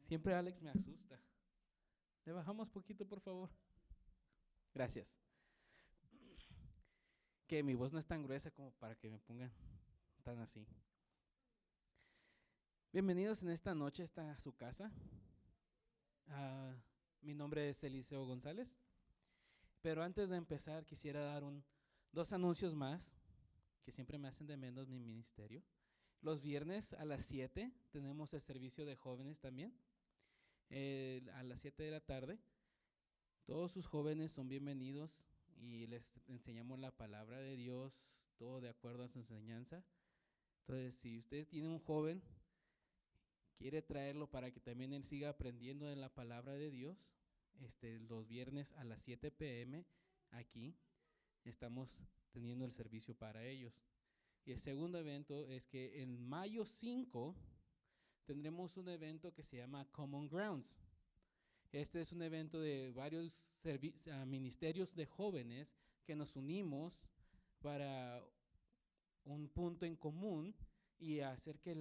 Siempre Alex me asusta. ¿Le bajamos poquito, por favor? Gracias. Que mi voz no es tan gruesa como para que me pongan tan así. Bienvenidos en esta noche a su casa. Mi nombre es Eliseo González. Pero antes de empezar quisiera dar dos anuncios más que siempre me hacen de menos mi ministerio. Los viernes a las 7 tenemos el servicio de jóvenes también. A las 7 de la tarde. Todos sus jóvenes son bienvenidos y les enseñamos la palabra de Dios, todo de acuerdo a su enseñanza. Entonces, si ustedes tienen un joven, quiere traerlo para que también él siga aprendiendo de la palabra de Dios, los viernes a las 7 p.m. aquí estamos teniendo el servicio para ellos. Y el segundo evento es que en mayo 5 tendremos un evento que se llama Common Grounds. Este es un evento de varios ministerios de jóvenes que nos unimos para un punto en común y hacer que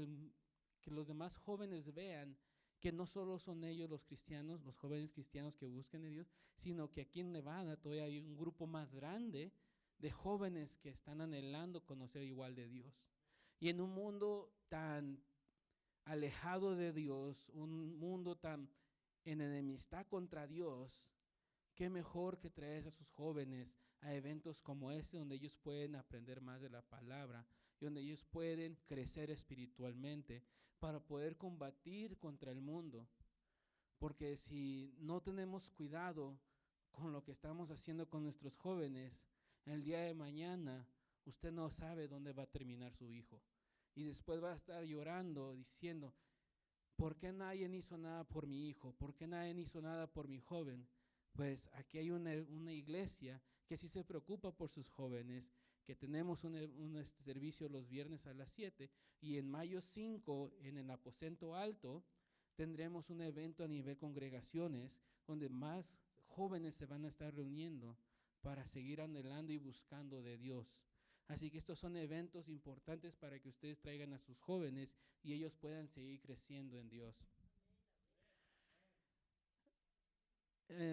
los demás jóvenes vean que no solo son ellos los cristianos, los jóvenes cristianos que buscan a Dios, sino que aquí en Nevada todavía hay un grupo más grande de jóvenes que están anhelando conocer igual de Dios. Y en un mundo tan alejado de Dios, un mundo tan en enemistad contra Dios, qué mejor que traer a sus jóvenes a eventos como este, donde ellos pueden aprender más de la palabra y donde ellos pueden crecer espiritualmente para poder combatir contra el mundo. Porque si no tenemos cuidado con lo que estamos haciendo con nuestros jóvenes, el día de mañana usted no sabe dónde va a terminar su hijo. Y después va a estar llorando, diciendo, ¿por qué nadie hizo nada por mi hijo? ¿Por qué nadie hizo nada por mi joven? Pues aquí hay una iglesia que sí se preocupa por sus jóvenes, que tenemos un servicio los viernes a las 7 y en mayo 5 en el aposento alto tendremos un evento a nivel congregaciones donde más jóvenes se van a estar reuniendo para seguir anhelando y buscando de Dios. Así que estos son eventos importantes para que ustedes traigan a sus jóvenes y ellos puedan seguir creciendo en Dios.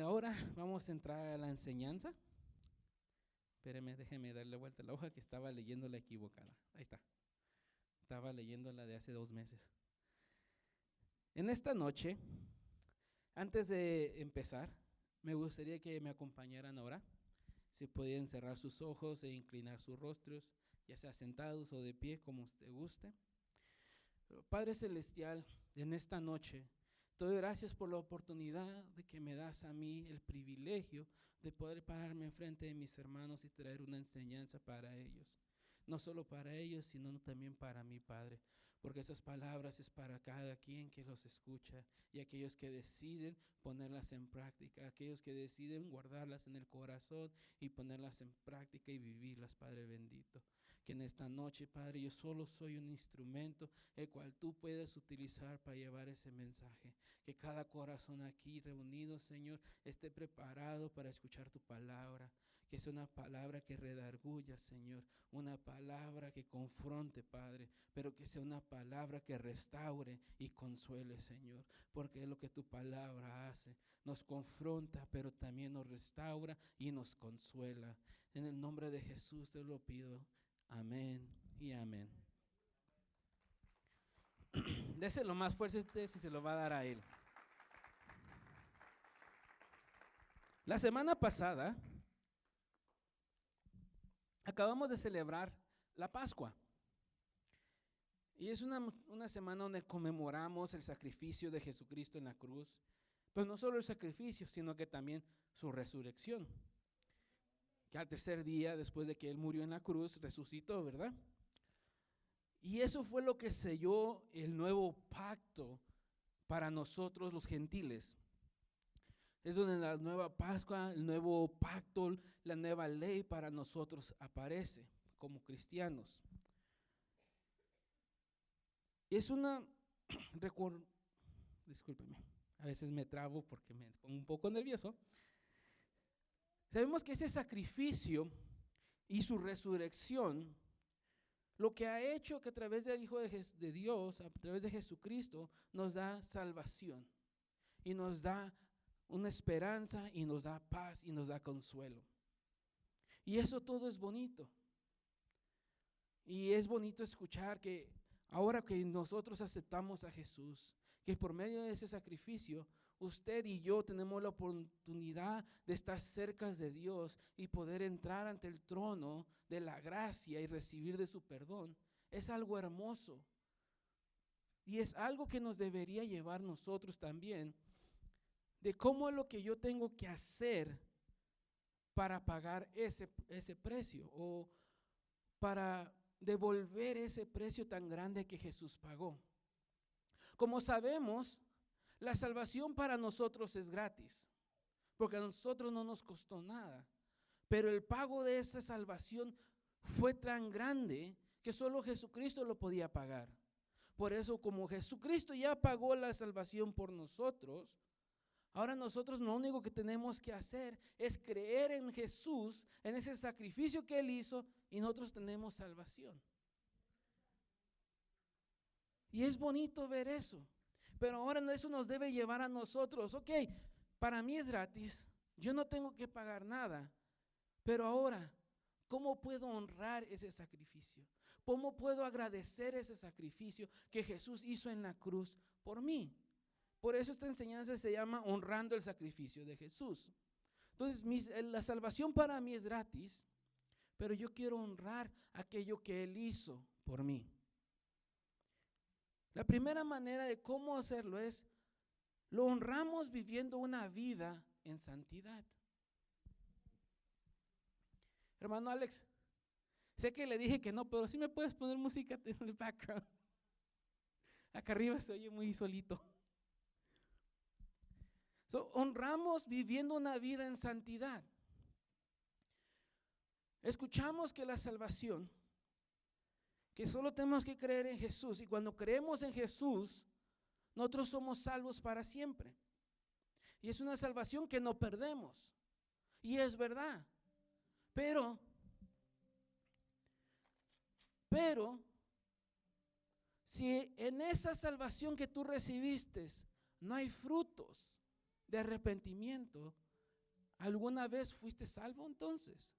Ahora vamos a entrar a la enseñanza. Espéreme, déjeme darle vuelta a la hoja que estaba leyendo la equivocada. Ahí está. Estaba leyendo la de hace 2 meses. En esta noche, antes de empezar, me gustaría que me acompañaran ahora. Si pueden cerrar sus ojos e inclinar sus rostros, ya sea sentados o de pie, como usted guste. Pero Padre Celestial, en esta noche, te doy gracias por la oportunidad de que me das a mí el privilegio de poder pararme enfrente de mis hermanos y traer una enseñanza para ellos. No solo para ellos, sino también para mí, Padre, porque esas palabras es para cada quien que los escucha y aquellos que deciden ponerlas en práctica, aquellos que deciden guardarlas en el corazón y ponerlas en práctica y vivirlas, Padre bendito. Que en esta noche, Padre, yo solo soy un instrumento el cual tú puedes utilizar para llevar ese mensaje. Que cada corazón aquí reunido, Señor, esté preparado para escuchar tu palabra. Que sea una palabra que redarguya, Señor, una palabra que confronte, Padre, pero que sea una palabra que restaure y consuele, Señor, porque es lo que tu palabra hace. Nos confronta, pero también nos restaura y nos consuela. En el nombre de Jesús te lo pido. Amén y amén. Déselo más fuerte si se lo va a dar a él. La semana pasada acabamos de celebrar la Pascua. Y es una semana donde conmemoramos el sacrificio de Jesucristo en la cruz. Pero no solo el sacrificio, sino que también su resurrección. Que al tercer día, después de que Él murió en la cruz, resucitó, ¿verdad? Y eso fue lo que selló el nuevo pacto para nosotros los gentiles. Es donde la nueva Pascua, el nuevo pacto, la nueva ley para nosotros aparece como cristianos. Es discúlpeme, a veces me trabo porque me pongo un poco nervioso. Sabemos que ese sacrificio y su resurrección, lo que ha hecho que a través del Hijo de Dios, a través de Jesucristo, nos da salvación. y nos da una esperanza y nos da paz y nos da consuelo. Y eso todo es bonito. Y es bonito escuchar que ahora que nosotros aceptamos a Jesús, que por medio de ese sacrificio, usted y yo tenemos la oportunidad de estar cerca de Dios y poder entrar ante el trono de la gracia y recibir de su perdón. Es algo hermoso. Y es algo que nos debería llevar nosotros también, de cómo es lo que yo tengo que hacer para pagar ese precio o para devolver ese precio tan grande que Jesús pagó. Como sabemos, la salvación para nosotros es gratis, porque a nosotros no nos costó nada, pero el pago de esa salvación fue tan grande que solo Jesucristo lo podía pagar. Por eso, como Jesucristo ya pagó la salvación por nosotros, ahora nosotros lo único que tenemos que hacer es creer en Jesús, en ese sacrificio que Él hizo, y nosotros tenemos salvación. Y es bonito ver eso. Pero ahora eso nos debe llevar a nosotros. Ok, para mí es gratis, yo no tengo que pagar nada. Pero ahora, ¿cómo puedo honrar ese sacrificio? ¿Cómo puedo agradecer ese sacrificio que Jesús hizo en la cruz por mí? Por eso esta enseñanza se llama honrando el sacrificio de Jesús. Entonces, la salvación para mí es gratis, pero yo quiero honrar aquello que Él hizo por mí. La primera manera de cómo hacerlo es, lo honramos viviendo una vida en santidad. Hermano Alex, sé que le dije que no, pero sí me puedes poner música en el background. Acá arriba se oye muy solito. Honramos viviendo una vida en santidad. Escuchamos que la salvación, que solo tenemos que creer en Jesús, y cuando creemos en Jesús, nosotros somos salvos para siempre. Y es una salvación que no perdemos. Y es verdad. Pero, si en esa salvación que tú recibiste no hay frutos de arrepentimiento, ¿alguna vez fuiste salvo entonces?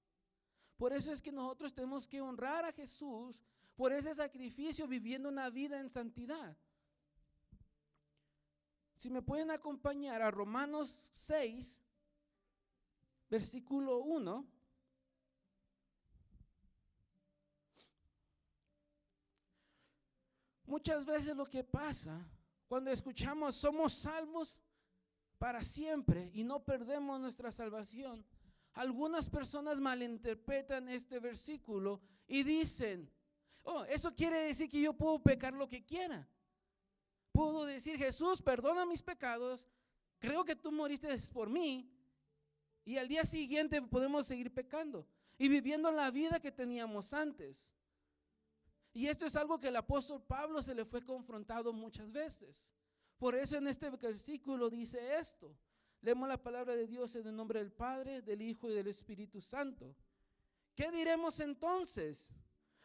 Por eso es que nosotros tenemos que honrar a Jesús por ese sacrificio, viviendo una vida en santidad. Si me pueden acompañar a Romanos 6, versículo 1. Muchas veces lo que pasa cuando escuchamos somos salvos para siempre y no perdemos nuestra salvación, algunas personas malinterpretan este versículo y dicen, oh, eso quiere decir que yo puedo pecar lo que quiera. Puedo decir, Jesús, perdona mis pecados, creo que tú moriste por mí, y al día siguiente podemos seguir pecando y viviendo la vida que teníamos antes. Y esto es algo que el apóstol Pablo se le fue confrontado muchas veces. Por eso en este versículo dice esto. Leemos la palabra de Dios en el nombre del Padre, del Hijo y del Espíritu Santo. ¿Qué diremos entonces?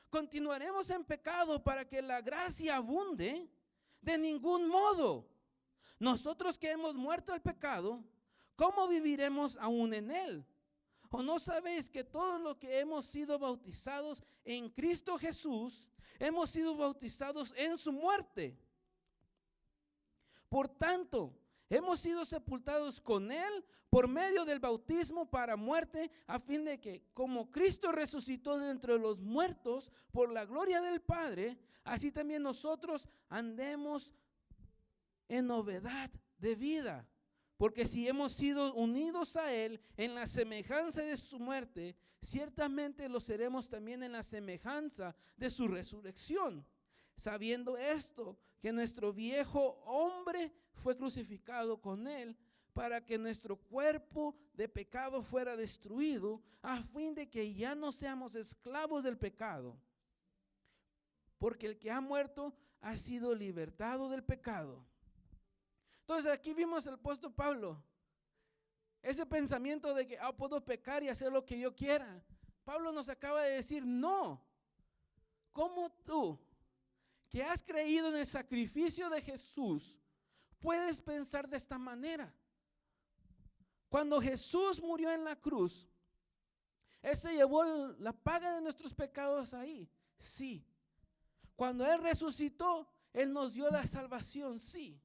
¿Continuaremos en pecado para que la gracia abunde? De ningún modo. Nosotros que hemos muerto al pecado, ¿cómo viviremos aún en él? ¿O no sabéis que todos los que hemos sido bautizados en Cristo Jesús, hemos sido bautizados en su muerte? Por tanto, hemos sido sepultados con él por medio del bautismo para muerte, a fin de que, como Cristo resucitó de entre los muertos por la gloria del Padre, así también nosotros andemos en novedad de vida. Porque si hemos sido unidos a Él en la semejanza de su muerte, ciertamente lo seremos también en la semejanza de su resurrección. Sabiendo esto, que nuestro viejo hombre fue crucificado con Él, para que nuestro cuerpo de pecado fuera destruido, a fin de que ya no seamos esclavos del pecado. Porque el que ha muerto ha sido libertado del pecado. Entonces aquí vimos al apóstol Pablo, ese pensamiento de que puedo pecar y hacer lo que yo quiera. Pablo nos acaba de decir, no, ¿cómo tú, que has creído en el sacrificio de Jesús, puedes pensar de esta manera. Cuando Jesús murió en la cruz, Él se llevó la paga de nuestros pecados ahí, sí. Cuando Él resucitó, Él nos dio la salvación, sí.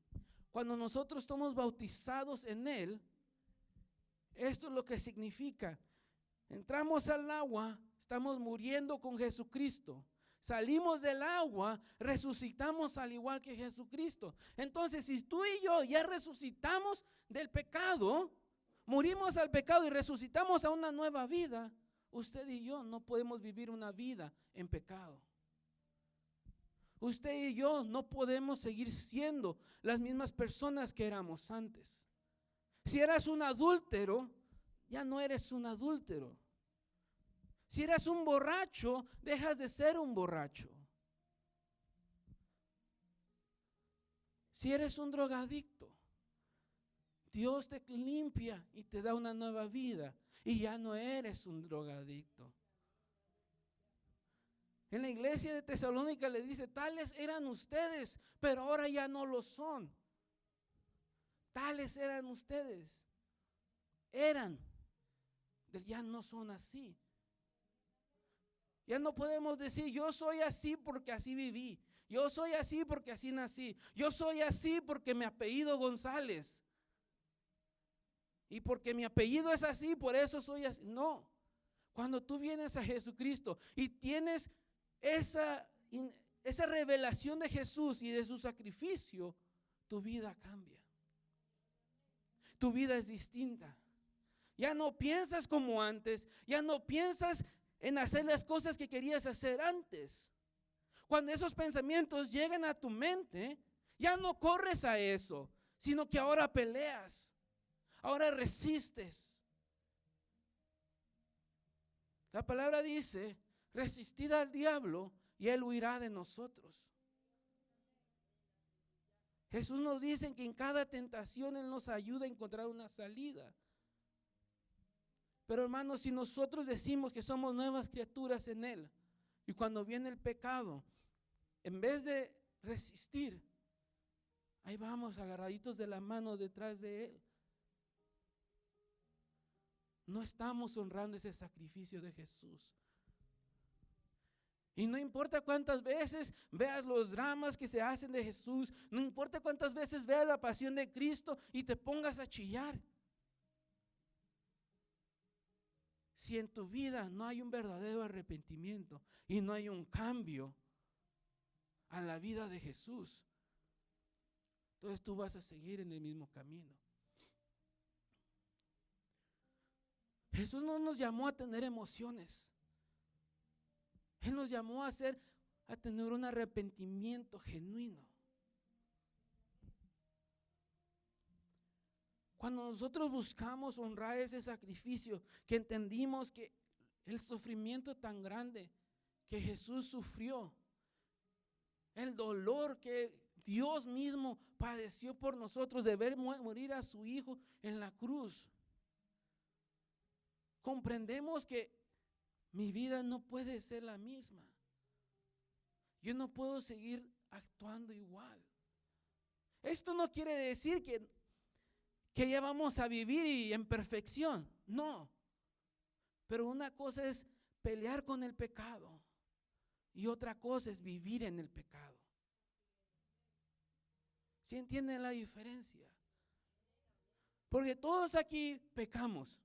Cuando nosotros somos bautizados en Él, esto es lo que significa. Entramos al agua, estamos muriendo con Jesucristo. Salimos del agua, resucitamos al igual que Jesucristo. Entonces, si tú y yo ya resucitamos del pecado, morimos al pecado y resucitamos a una nueva vida, usted y yo no podemos vivir una vida en pecado. Usted y yo no podemos seguir siendo las mismas personas que éramos antes. Si eras un adúltero, ya no eres un adúltero. Si eras un borracho, dejas de ser un borracho. Si eres un drogadicto, Dios te limpia y te da una nueva vida y ya no eres un drogadicto. En la iglesia de Tesalónica le dice, tales eran ustedes, pero ahora ya no lo son. Tales eran ustedes. Eran, ya no son así. Ya no podemos decir, yo soy así porque así viví. Yo soy así porque así nací. Yo soy así porque mi apellido González. Y porque mi apellido es así, por eso soy así. No. Cuando tú vienes a Jesucristo y tienes esa revelación de Jesús y de su sacrificio, tu vida cambia. Tu vida es distinta. Ya no piensas como antes. Ya no piensas en hacer las cosas que querías hacer antes. Cuando esos pensamientos llegan a tu mente, ya no corres a eso, sino que ahora peleas, ahora resistes. La palabra dice, resistid al diablo y él huirá de nosotros. Jesús nos dice que en cada tentación Él nos ayuda a encontrar una salida. Pero hermanos, si nosotros decimos que somos nuevas criaturas en Él, y cuando viene el pecado, en vez de resistir, ahí vamos agarraditos de la mano detrás de Él. No estamos honrando ese sacrificio de Jesús. Y no importa cuántas veces veas los dramas que se hacen de Jesús, no importa cuántas veces veas la pasión de Cristo y te pongas a chillar. Si en tu vida no hay un verdadero arrepentimiento y no hay un cambio a la vida de Jesús, entonces tú vas a seguir en el mismo camino. Jesús no nos llamó a tener emociones. Él nos llamó a tener un arrepentimiento genuino. Cuando nosotros buscamos honrar ese sacrificio, que entendimos que el sufrimiento tan grande que Jesús sufrió, el dolor que Dios mismo padeció por nosotros de ver morir a su Hijo en la cruz, comprendemos que mi vida no puede ser la misma. Yo no puedo seguir actuando igual. Esto no quiere decir que ya vamos a vivir y en perfección. No. Pero una cosa es pelear con el pecado y otra cosa es vivir en el pecado. ¿Sí entienden la diferencia? Porque todos aquí pecamos.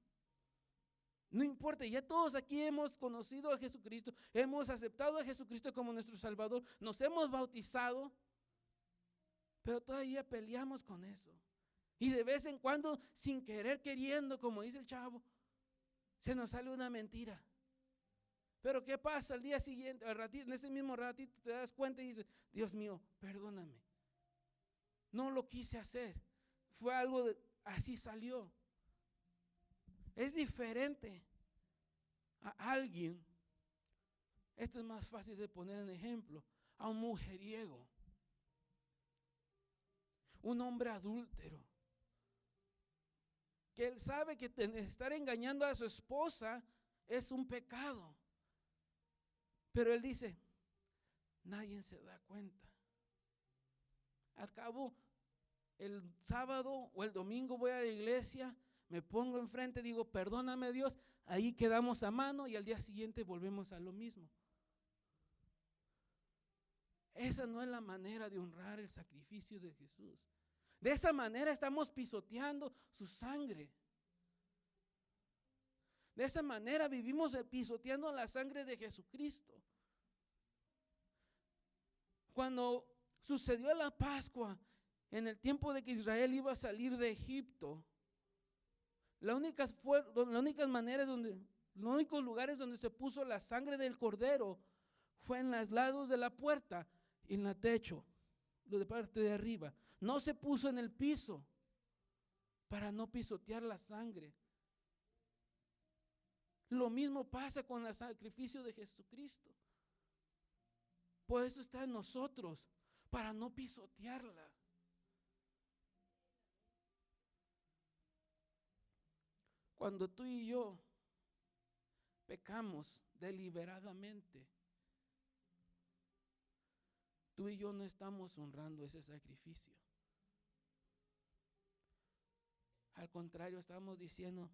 No importa, ya todos aquí hemos conocido a Jesucristo, hemos aceptado a Jesucristo como nuestro Salvador, nos hemos bautizado, pero todavía peleamos con eso. Y de vez en cuando, sin querer queriendo, como dice el chavo, se nos sale una mentira. Pero ¿qué pasa al día siguiente? Al ratito, en ese mismo ratito te das cuenta y dices, Dios mío, perdóname. No lo quise hacer. Fue algo así salió. Es diferente a alguien, esto es más fácil de poner en ejemplo, a un mujeriego, un hombre adúltero, que él sabe que estar engañando a su esposa es un pecado, pero él dice, nadie se da cuenta. Al cabo, el sábado o el domingo voy a la iglesia, me pongo enfrente, digo, perdóname Dios, ahí quedamos a mano y al día siguiente volvemos a lo mismo. Esa no es la manera de honrar el sacrificio de Jesús. De esa manera estamos pisoteando su sangre. De esa manera vivimos pisoteando la sangre de Jesucristo. Cuando sucedió la Pascua, en el tiempo de que Israel iba a salir de Egipto, los únicos lugares donde se puso la sangre del cordero fue en los lados de la puerta y en el techo, de parte de arriba. No se puso en el piso para no pisotear la sangre. Lo mismo pasa con el sacrificio de Jesucristo. Por eso está en nosotros, para no pisotearla. Cuando tú y yo pecamos deliberadamente, tú y yo no estamos honrando ese sacrificio. Al contrario, estamos diciendo,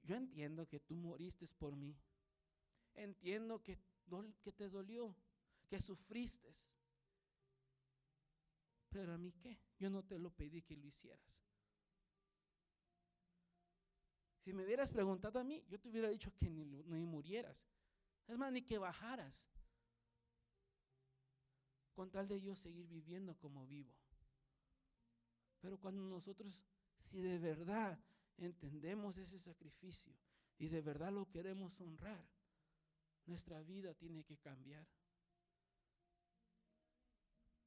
yo entiendo que tú moriste por mí. Entiendo que te dolió, que sufriste. Pero a mí qué, yo no te lo pedí que lo hicieras. Si me hubieras preguntado a mí, yo te hubiera dicho que ni murieras. Es más, ni que bajaras. Con tal de yo seguir viviendo como vivo. Pero cuando nosotros, si de verdad entendemos ese sacrificio y de verdad lo queremos honrar, nuestra vida tiene que cambiar.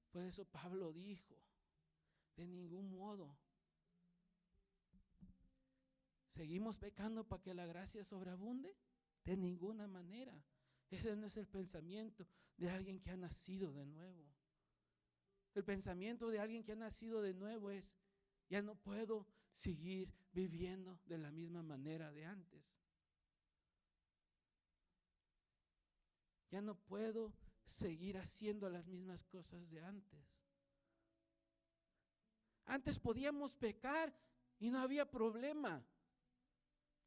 Por eso Pablo dijo, de ningún modo. ¿Seguimos pecando para que la gracia sobreabunde? De ninguna manera. Ese no es el pensamiento de alguien que ha nacido de nuevo. El pensamiento de alguien que ha nacido de nuevo es, ya no puedo seguir viviendo de la misma manera de antes. Ya no puedo seguir haciendo las mismas cosas de antes. Antes podíamos pecar y no había problema.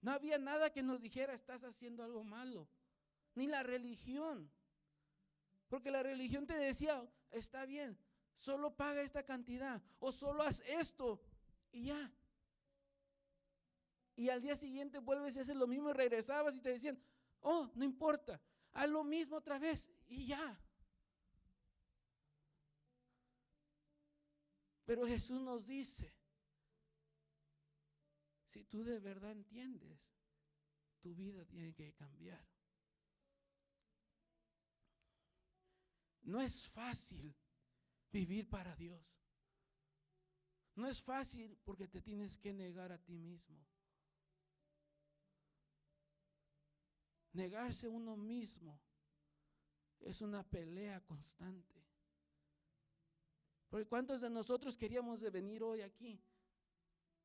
No había nada que nos dijera, estás haciendo algo malo. Ni la religión. Porque la religión te decía, está bien, solo paga esta cantidad o solo haz esto y ya. Y al día siguiente vuelves y haces lo mismo y regresabas y te decían, oh, no importa, haz lo mismo otra vez y ya. Pero Jesús nos dice, si tú de verdad entiendes, tu vida tiene que cambiar. No es fácil vivir para Dios. No es fácil porque te tienes que negar a ti mismo. Negarse a uno mismo es una pelea constante. Porque ¿cuántos de nosotros queríamos de venir hoy aquí?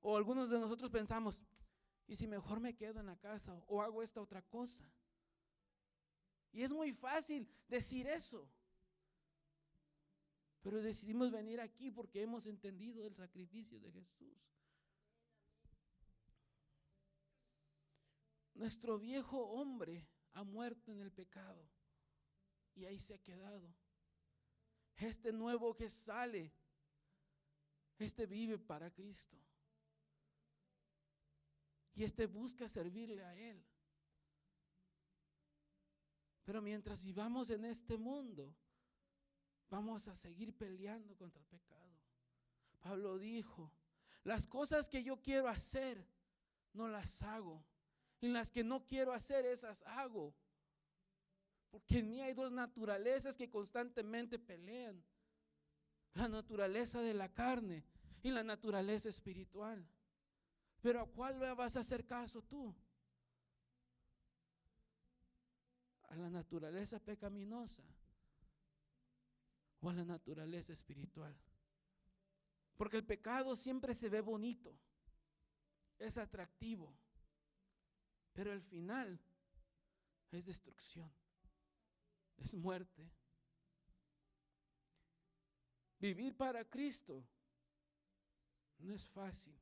O algunos de nosotros pensamos, ¿y si mejor me quedo en la casa o hago esta otra cosa? Y es muy fácil decir eso. Pero decidimos venir aquí porque hemos entendido el sacrificio de Jesús. Nuestro viejo hombre ha muerto en el pecado y ahí se ha quedado. Este nuevo que sale, este vive para Cristo. Y este busca servirle a Él. Pero mientras vivamos en este mundo, vamos a seguir peleando contra el pecado. Pablo dijo, las cosas que yo quiero hacer, no las hago. Y las que no quiero hacer, esas hago. Porque en mí hay dos naturalezas que constantemente pelean. La naturaleza de la carne y la naturaleza espiritual. Pero ¿a cuál vas a hacer caso tú? ¿A la naturaleza pecaminosa o a la naturaleza espiritual? Porque el pecado siempre se ve bonito, es atractivo, pero el final es destrucción, es muerte. Vivir para Cristo No es fácil.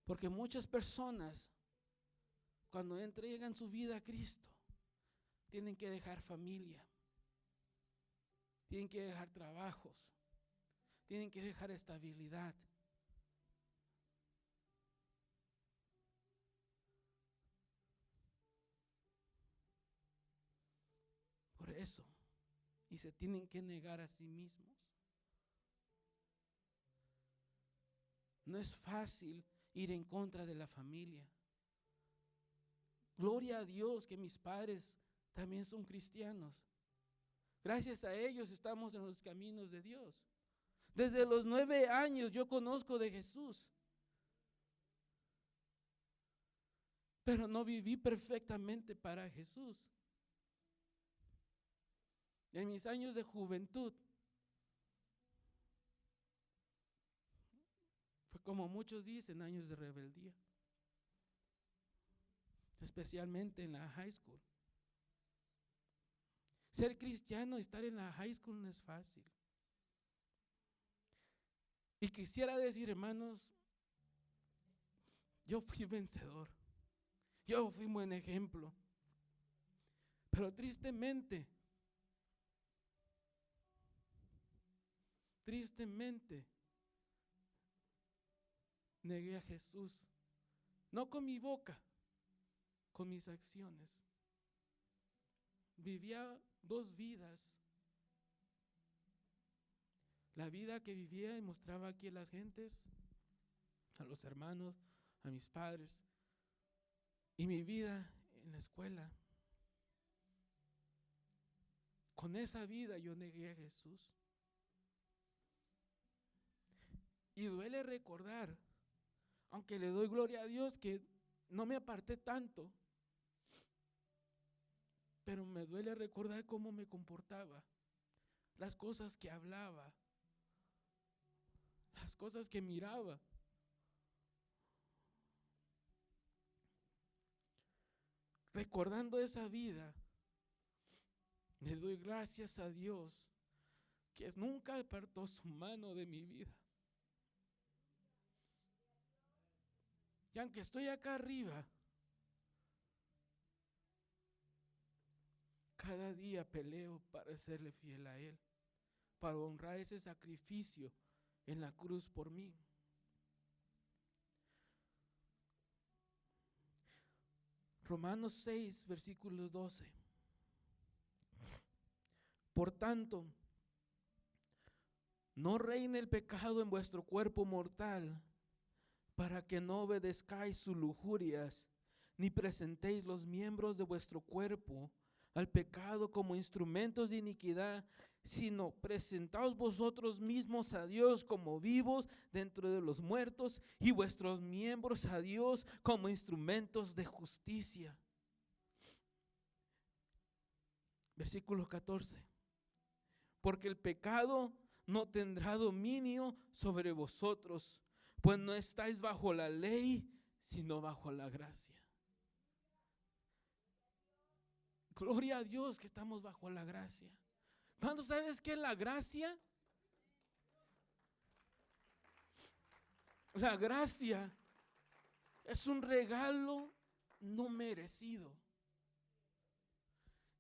Porque muchas personas, cuando entregan su vida a Cristo, tienen que dejar familia, tienen que dejar trabajos, tienen que dejar estabilidad. Por eso, y se tienen que negar a sí mismos. No es fácil ir en contra de la familia. Gloria a Dios que mis padres también son cristianos. Gracias a ellos estamos en los caminos de Dios. Desde los 9 años yo conozco de Jesús. Pero no viví perfectamente para Jesús. En mis años de juventud, fue como muchos dicen, años de rebeldía. Especialmente en la high school. Ser cristiano y estar en la high school no es fácil. Y quisiera decir, hermanos, yo fui vencedor. Yo fui un buen ejemplo. Pero tristemente, negué a Jesús. No con mi boca, con mis acciones. Vivía 2 vidas. La vida que vivía y mostraba aquí a las gentes, a los hermanos, a mis padres, y mi vida en la escuela. Con esa vida yo negué a Jesús. Y duele recordar, aunque le doy gloria a Dios que no me aparté tanto, pero me duele recordar cómo me comportaba, las cosas que hablaba, las cosas que miraba. Recordando esa vida, le doy gracias a Dios que nunca apartó su mano de mi vida. Y aunque estoy acá arriba, cada día peleo para serle fiel a Él, para honrar ese sacrificio en la cruz por mí. Romanos 6, versículos 12. Por tanto, no reine el pecado en vuestro cuerpo mortal, para que no obedezcáis sus lujurias, ni presentéis los miembros de vuestro cuerpo al pecado como instrumentos de iniquidad, sino presentaos vosotros mismos a Dios como vivos dentro de los muertos, y vuestros miembros a Dios como instrumentos de justicia. Versículo 14. Porque el pecado no tendrá dominio sobre vosotros, pues no estáis bajo la ley, sino bajo la gracia. Gloria a Dios que estamos bajo la gracia. ¿Cuándo sabes qué es la gracia? La gracia es un regalo no merecido.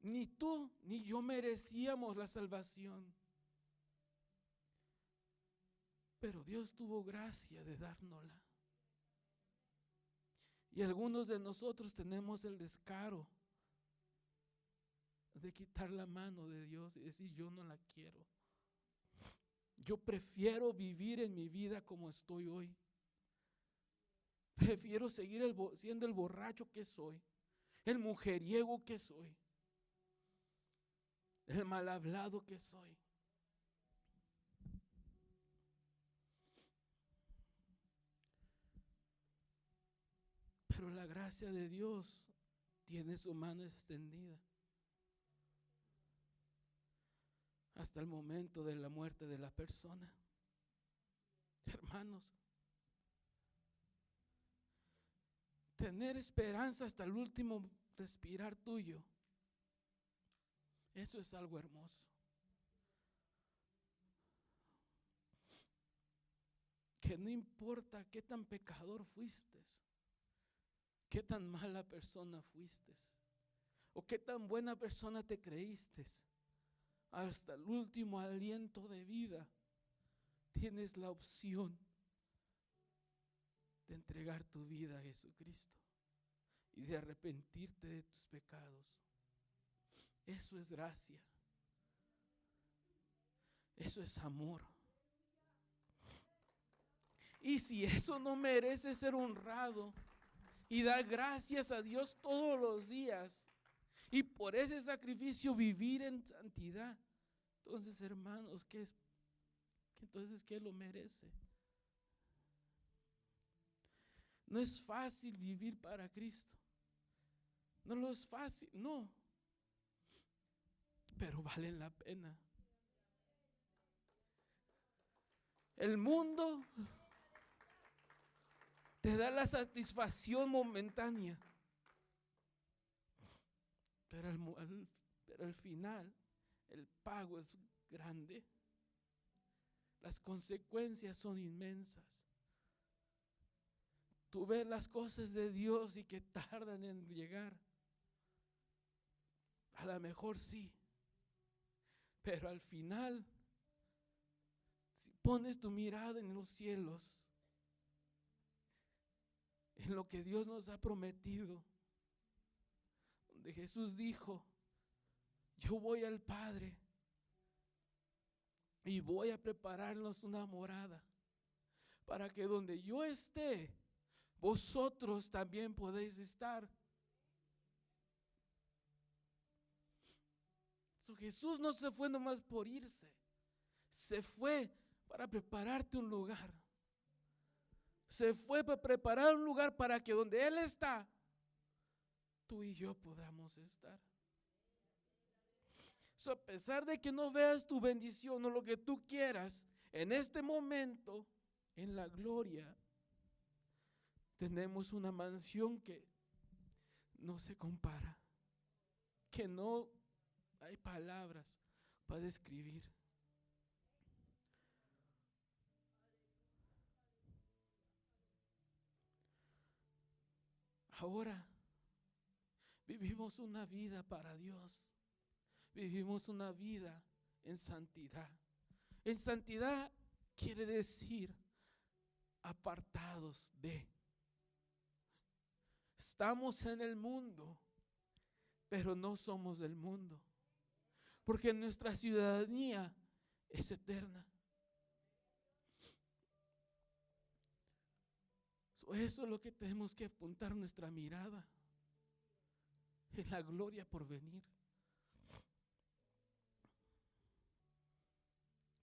Ni tú ni yo merecíamos la salvación. Pero Dios tuvo gracia de dárnosla. Y algunos de nosotros tenemos el descaro de quitar la mano de Dios y decir, yo no la quiero. Yo prefiero vivir en mi vida como estoy hoy. Prefiero seguir siendo el borracho que soy, el mujeriego que soy, el mal hablado que soy. Pero la gracia de Dios tiene su mano extendida hasta el momento de la muerte de la persona. Hermanos, tener esperanza hasta el último respirar tuyo, eso es algo hermoso. que no importa qué tan pecador fuiste, qué tan mala persona fuiste, o qué tan buena persona te creíste, hasta el último aliento de vida, tienes la opción de entregar tu vida a Jesucristo y de arrepentirte de tus pecados. Eso es gracia. Eso es amor. Y si eso no merece ser honrado y dar gracias a Dios todos los días, y por ese sacrificio vivir en santidad, entonces, hermanos, ¿qué lo merece? No es fácil vivir para Cristo. No lo es fácil, no. Pero valen la pena. El mundo te da la satisfacción momentánea, pero al final el pago es grande. Las consecuencias son inmensas. Tú ves las cosas de Dios y que tardan en llegar. A lo mejor sí, pero al final, si pones tu mirada en los cielos, en lo que Dios nos ha prometido, donde Jesús dijo: yo voy al Padre y voy a prepararnos una morada, para que donde yo esté, vosotros también podéis estar. Jesús no se fue nomás por irse, se fue para prepararte un lugar. Se fue para preparar un lugar para que donde Él está, tú y yo podamos estar. A pesar de que no veas tu bendición o lo que tú quieras, en este momento, en la gloria, tenemos una mansión que no se compara, que no hay palabras para describir. Ahora vivimos una vida para Dios. Vivimos una vida en santidad. En santidad quiere decir apartados de. Estamos en el mundo, pero no somos del mundo, porque nuestra ciudadanía es eterna. Eso es lo que tenemos que apuntar nuestra mirada, en la gloria por venir.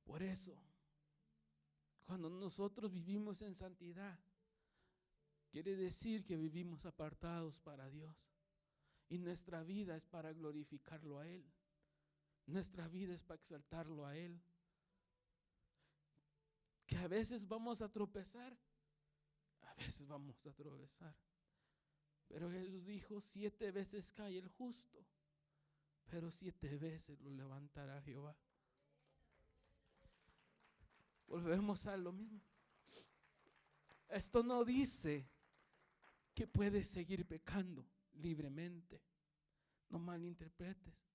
Por eso, cuando nosotros vivimos en santidad, quiere decir que vivimos apartados para Dios. Y nuestra vida es para glorificarlo a Él. Nuestra vida es para exaltarlo a Él. Que a veces vamos a tropezar, a veces vamos a tropezar. Pero Jesús dijo: 7 veces cae el justo, pero 7 veces lo levantará Jehová. Volvemos a lo mismo. Esto no dice que puedes seguir pecando libremente. No malinterpretes.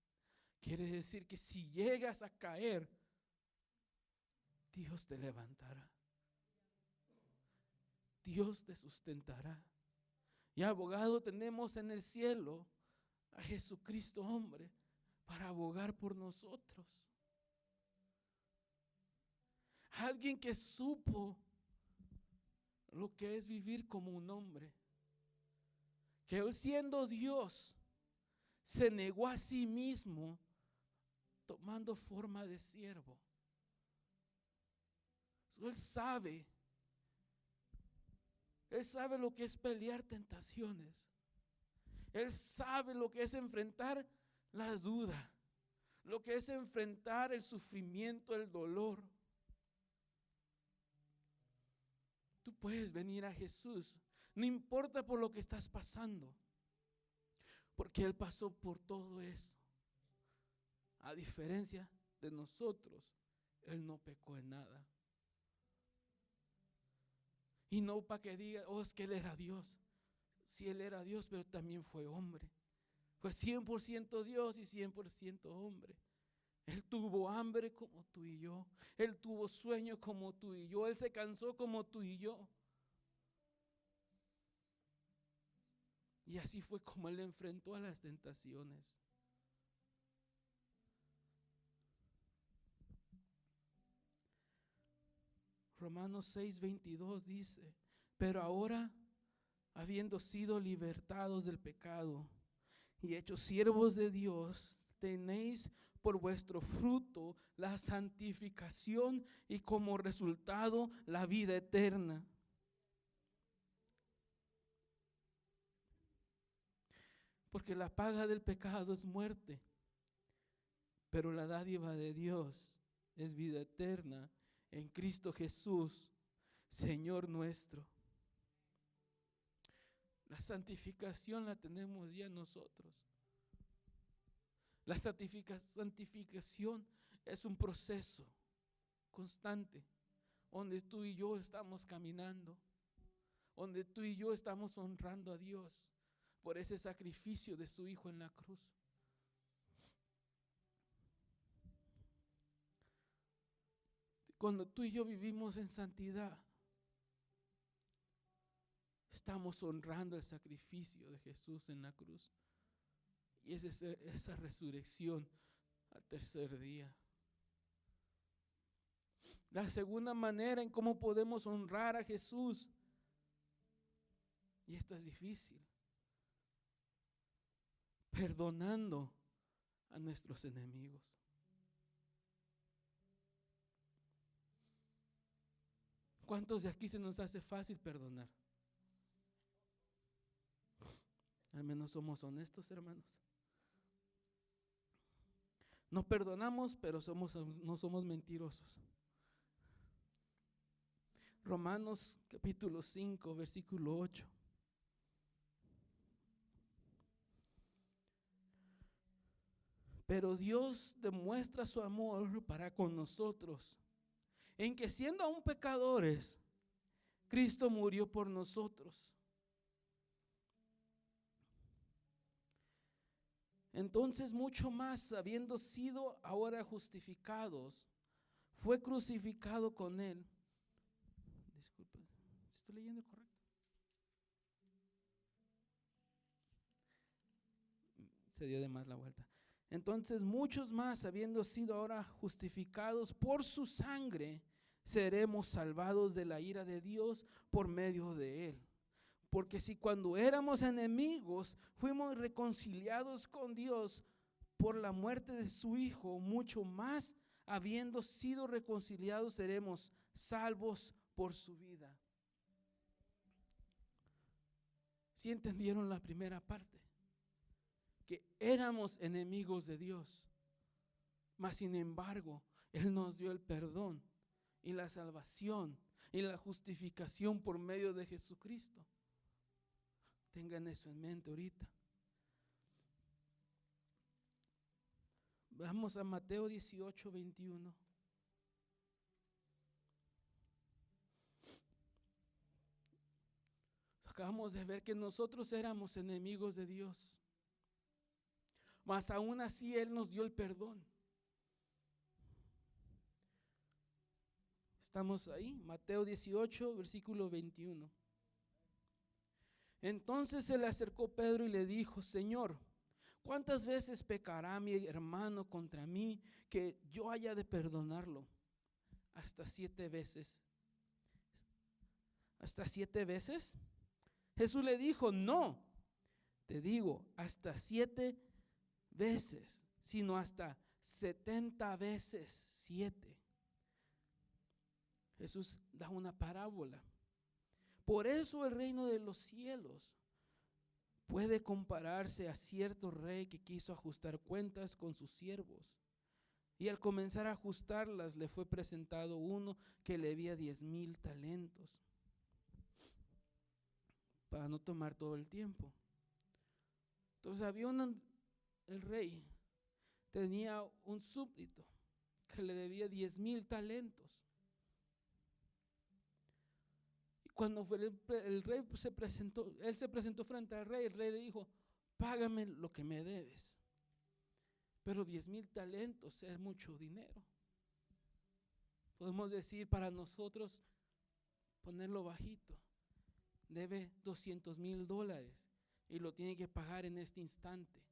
Quiere decir que si llegas a caer, Dios te levantará. Dios te sustentará. Y abogado tenemos en el cielo a Jesucristo hombre para abogar por nosotros. Alguien que supo lo que es vivir como un hombre, que él siendo Dios se negó a sí mismo tomando forma de siervo. Él sabe lo que es pelear tentaciones. Él sabe lo que es enfrentar la duda, lo que es enfrentar el sufrimiento, el dolor. Tú puedes venir a Jesús, no importa por lo que estás pasando, porque Él pasó por todo eso. A diferencia de nosotros, Él no pecó en nada. Y no para que diga, oh, es que Él era Dios. Sí, Él era Dios, pero también fue hombre. Fue 100% Dios y 100% hombre. Él tuvo hambre como tú y yo. Él tuvo sueño como tú y yo. Él se cansó como tú y yo. Y así fue como Él enfrentó a las tentaciones. Romanos 6:22 dice, pero ahora, habiendo sido libertados del pecado y hechos siervos de Dios, tenéis por vuestro fruto la santificación y como resultado la vida eterna. Porque la paga del pecado es muerte, pero la dádiva de Dios es vida eterna en Cristo Jesús, Señor nuestro. La santificación la tenemos ya nosotros. La santificación es un proceso constante, donde tú y yo estamos caminando, donde tú y yo estamos honrando a Dios por ese sacrificio de su Hijo en la cruz. Cuando tú y yo vivimos en santidad, estamos honrando el sacrificio de Jesús en la cruz. Y es esa resurrección al tercer día. La segunda manera en cómo podemos honrar a Jesús, y esta es difícil, perdonando a nuestros enemigos. ¿Cuántos de aquí se nos hace fácil perdonar? Al menos somos honestos, hermanos. No perdonamos, pero no somos mentirosos. Romanos capítulo 5, versículo 8. Pero Dios demuestra su amor para con nosotros, en que siendo aún pecadores, Cristo murió por nosotros. Entonces, mucho más, habiendo sido ahora justificados, fue crucificado con Él. Disculpe, ¿estoy leyendo correcto? Se dio de más la vuelta. Entonces, muchos más, habiendo sido ahora justificados por su sangre, seremos salvados de la ira de Dios por medio de Él. Porque si cuando éramos enemigos fuimos reconciliados con Dios por la muerte de su Hijo, mucho más, habiendo sido reconciliados, seremos salvos por su vida. ¿Sí entendieron la primera parte? Que éramos enemigos de Dios, mas sin embargo, Él nos dio el perdón y la salvación y la justificación por medio de Jesucristo. Tengan eso en mente ahorita. Vamos a Mateo 18, 21. Acabamos de ver que nosotros éramos enemigos de Dios, mas aún así Él nos dio el perdón. Estamos ahí, Mateo 18, versículo 21. Entonces se le acercó Pedro y le dijo: Señor, ¿cuántas veces pecará mi hermano contra mí que yo haya de perdonarlo? ¿Hasta 7 veces? ¿Hasta 7 veces? Jesús le dijo: no, te digo, hasta 7 veces, sino hasta 70 veces 7. Jesús da una parábola. Por eso el reino de los cielos puede compararse a cierto rey que quiso ajustar cuentas con sus siervos. Y al comenzar a ajustarlas, le fue presentado uno que le debía 10,000 talentos. Para no tomar todo el tiempo. Entonces había el rey tenía un súbdito que le debía 10,000 talentos. Cuando el rey se presentó, él se presentó frente al rey, el rey le dijo: págame lo que me debes. Pero 10,000 talentos es mucho dinero. Podemos decir para nosotros, ponerlo bajito, debe $200,000 y lo tiene que pagar en este instante.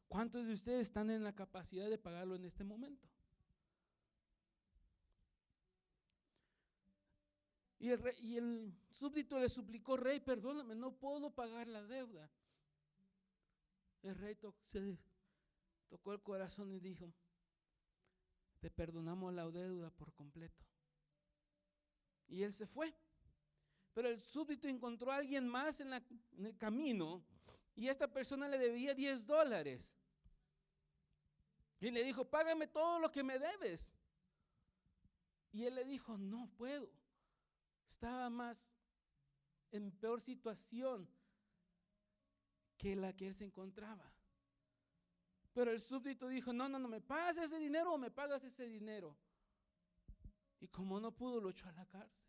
¿Cuántos de ustedes están en la capacidad de pagarlo en este momento? Y el súbdito le suplicó: rey, perdóname, no puedo pagar la deuda. El rey se tocó el corazón y dijo: te perdonamos la deuda por completo. Y él se fue. Pero el súbdito encontró a alguien más en el camino, y esta persona le debía $10. Y le dijo: págame todo lo que me debes. Y él le dijo: no puedo. Estaba más en peor situación que la que él se encontraba. Pero el súbdito dijo: no, ¿me pagas ese dinero o me pagas ese dinero? Y como no pudo, lo echó a la cárcel.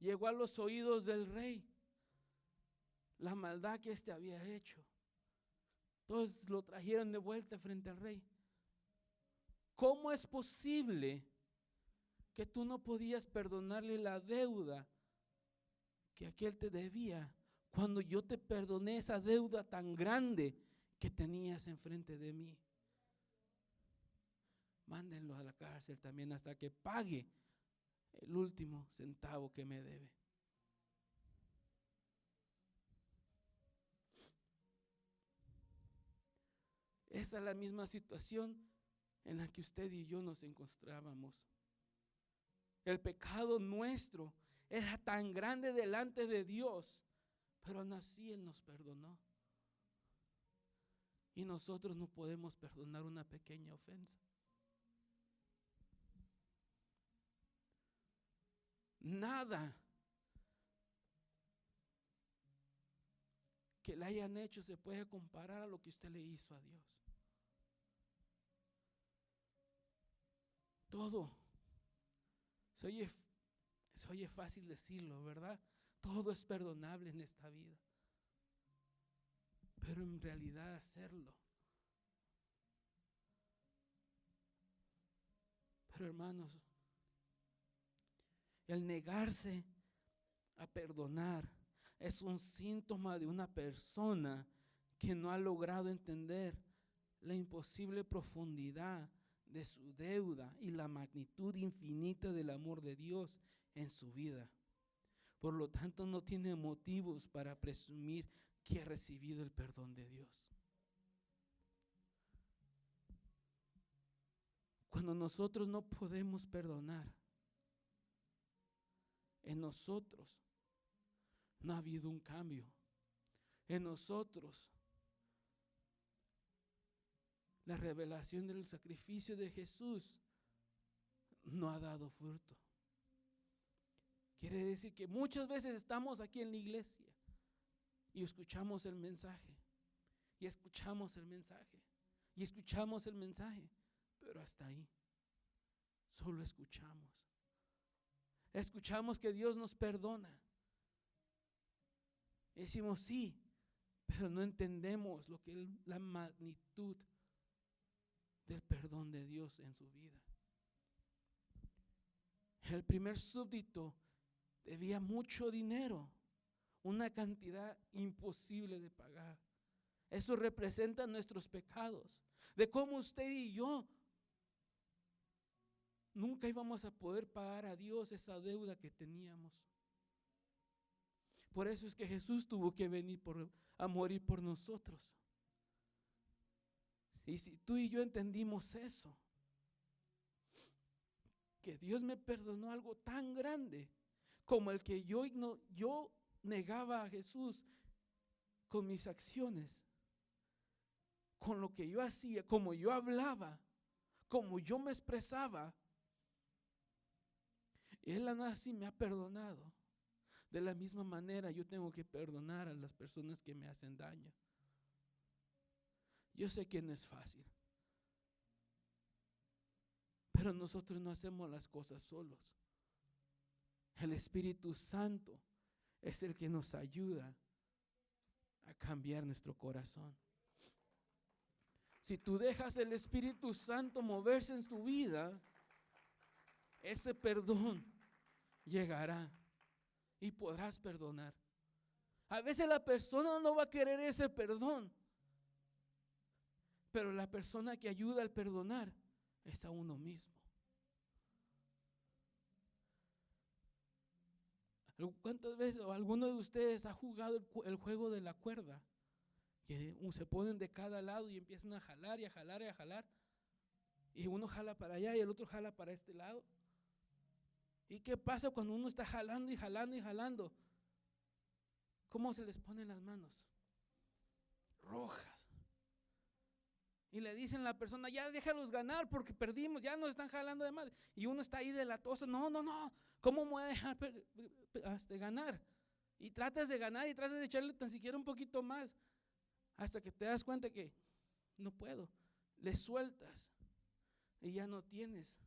Llegó a los oídos del rey la maldad que éste había hecho. Todos lo trajeron de vuelta frente al rey. ¿Cómo es posible que tú no podías perdonarle la deuda que aquel te debía, cuando yo te perdoné esa deuda tan grande que tenías enfrente de mí? Mándenlo a la cárcel también hasta que pague el último centavo que me debe. Esa es la misma situación en la que usted y yo nos encontrábamos. El pecado nuestro era tan grande delante de Dios, pero aún así Él nos perdonó. Y nosotros no podemos perdonar una pequeña ofensa. Nada que le hayan hecho se puede comparar a lo que usted le hizo a Dios. Todo. Se oye fácil decirlo, ¿verdad? Todo es perdonable en esta vida. Pero en realidad hacerlo. Pero hermanos, el negarse a perdonar es un síntoma de una persona que no ha logrado entender la imposible profundidad de su deuda y la magnitud infinita del amor de Dios en su vida. Por lo tanto, no tiene motivos para presumir que ha recibido el perdón de Dios. Cuando nosotros no podemos perdonar, en nosotros no ha habido un cambio. En nosotros la revelación del sacrificio de Jesús no ha dado fruto. Quiere decir que muchas veces estamos aquí en la iglesia y escuchamos el mensaje, y escuchamos el mensaje, y escuchamos el mensaje, pero hasta ahí. Solo escuchamos. Escuchamos que Dios nos perdona. Decimos sí, pero no entendemos lo que es la magnitud del perdón de Dios en su vida. El primer súbdito debía mucho dinero, una cantidad imposible de pagar. Eso representa nuestros pecados, de cómo usted y yo nunca íbamos a poder pagar a Dios esa deuda que teníamos. Por eso es que Jesús tuvo que venir a morir por nosotros. Y si tú y yo entendimos eso, que Dios me perdonó algo tan grande como el que yo negaba a Jesús con mis acciones, con lo que yo hacía, como yo hablaba, como yo me expresaba, Él aún así me ha perdonado. De la misma manera yo tengo que perdonar a las personas que me hacen daño. Yo sé que no es fácil, pero nosotros no hacemos las cosas solos. El Espíritu Santo es el que nos ayuda a cambiar nuestro corazón. Si tú dejas el Espíritu Santo moverse en tu vida, ese perdón llegará y podrás perdonar. A veces la persona no va a querer ese perdón, pero la persona que ayuda al perdonar es a uno mismo. ¿Cuántas veces o alguno de ustedes ha jugado el juego de la cuerda? Que se ponen de cada lado y empiezan a jalar y a jalar y a jalar. Y uno jala para allá y el otro jala para este lado. ¿Y qué pasa cuando uno está jalando y jalando y jalando? ¿Cómo se les ponen las manos? Rojas. Y le dicen a la persona, ya déjalos ganar porque perdimos, ya nos están jalando de más. Y uno está ahí delatoso, no, ¿cómo me voy a dejar ganar? Y tratas de ganar y tratas de echarle tan siquiera un poquito más, hasta que te das cuenta que no puedo. Le sueltas y ya no tienes.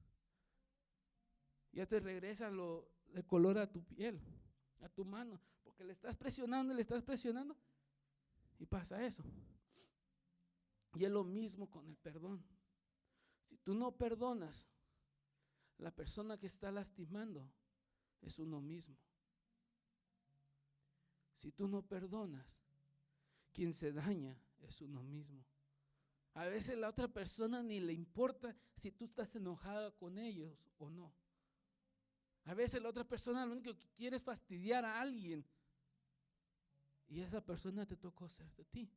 Ya te regresa el color a tu piel, a tu mano, porque le estás presionando y pasa eso. Y es lo mismo con el perdón. Si tú no perdonas, la persona que está lastimando es uno mismo. Si tú no perdonas, quien se daña es uno mismo. A veces la otra persona ni le importa si tú estás enojada con ellos o no. A veces la otra persona lo único que quiere es fastidiar a alguien. Y esa persona te tocó ser de ti.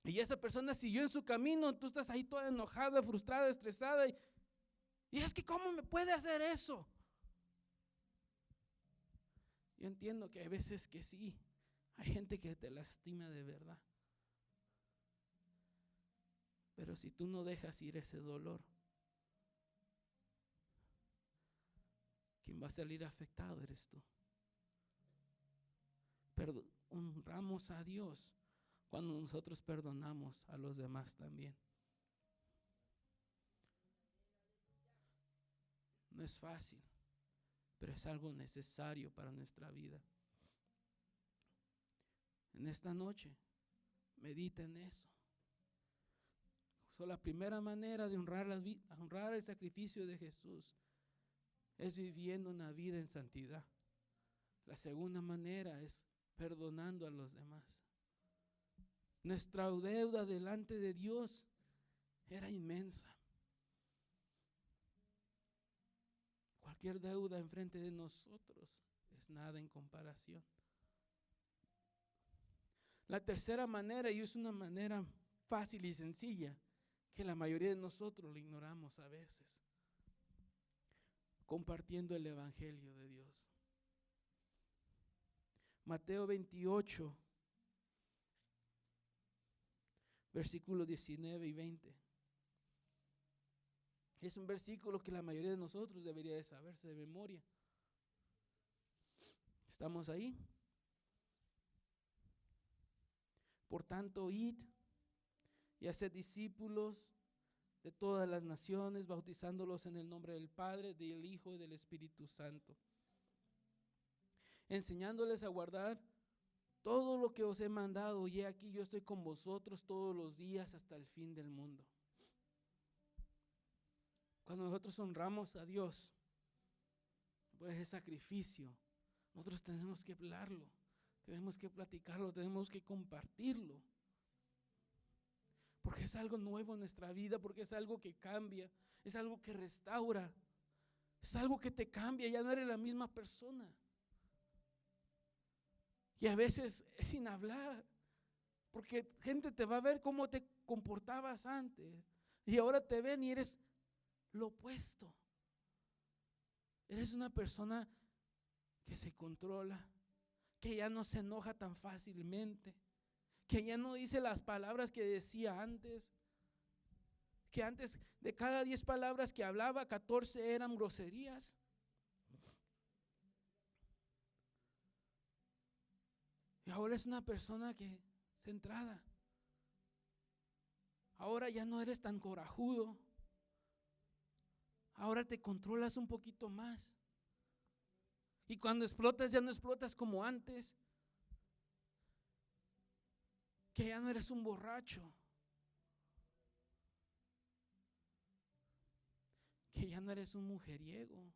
Y esa persona siguió en su camino, tú estás ahí toda enojada, frustrada, estresada. Y es que ¿cómo me puede hacer eso? Yo entiendo que hay veces que sí, hay gente que te lastima de verdad. Pero si tú no dejas ir ese dolor, quien va a salir afectado eres tú. Honramos a Dios cuando nosotros perdonamos a los demás también. No es fácil, pero es algo necesario para nuestra vida. En esta noche, medita en eso. La primera manera de honrar el sacrificio de Jesús es viviendo una vida en santidad. La segunda manera es perdonando a los demás. Nuestra deuda delante de Dios era inmensa. Cualquier deuda enfrente de nosotros es nada en comparación. La tercera manera, y es una manera fácil y sencilla, que la mayoría de nosotros lo ignoramos a veces, compartiendo el Evangelio de Dios. Mateo 28, versículos 19 y 20. Es un versículo que la mayoría de nosotros debería de saberse de memoria. ¿Estamos ahí? Por tanto, id y haced discípulos de todas las naciones, bautizándolos en el nombre del Padre, del Hijo y del Espíritu Santo, enseñándoles a guardar todo lo que os he mandado, y he aquí yo estoy con vosotros todos los días hasta el fin del mundo. Cuando nosotros honramos a Dios por ese sacrificio, nosotros tenemos que hablarlo, tenemos que platicarlo, tenemos que compartirlo. Porque es algo nuevo en nuestra vida, porque es algo que cambia, es algo que restaura, es algo que te cambia, ya no eres la misma persona. Y a veces es sin hablar, porque gente te va a ver cómo te comportabas antes, y ahora te ven y eres lo opuesto. Eres una persona que se controla, que ya no se enoja tan fácilmente, que ya no dice las palabras que decía antes, que antes de cada 10 palabras que hablaba, 14 eran groserías. Y ahora es una persona que centrada. Ahora ya no eres tan corajudo. Ahora te controlas un poquito más. Y cuando explotas, ya no explotas como antes. Que ya no eres un borracho. Que ya no eres un mujeriego.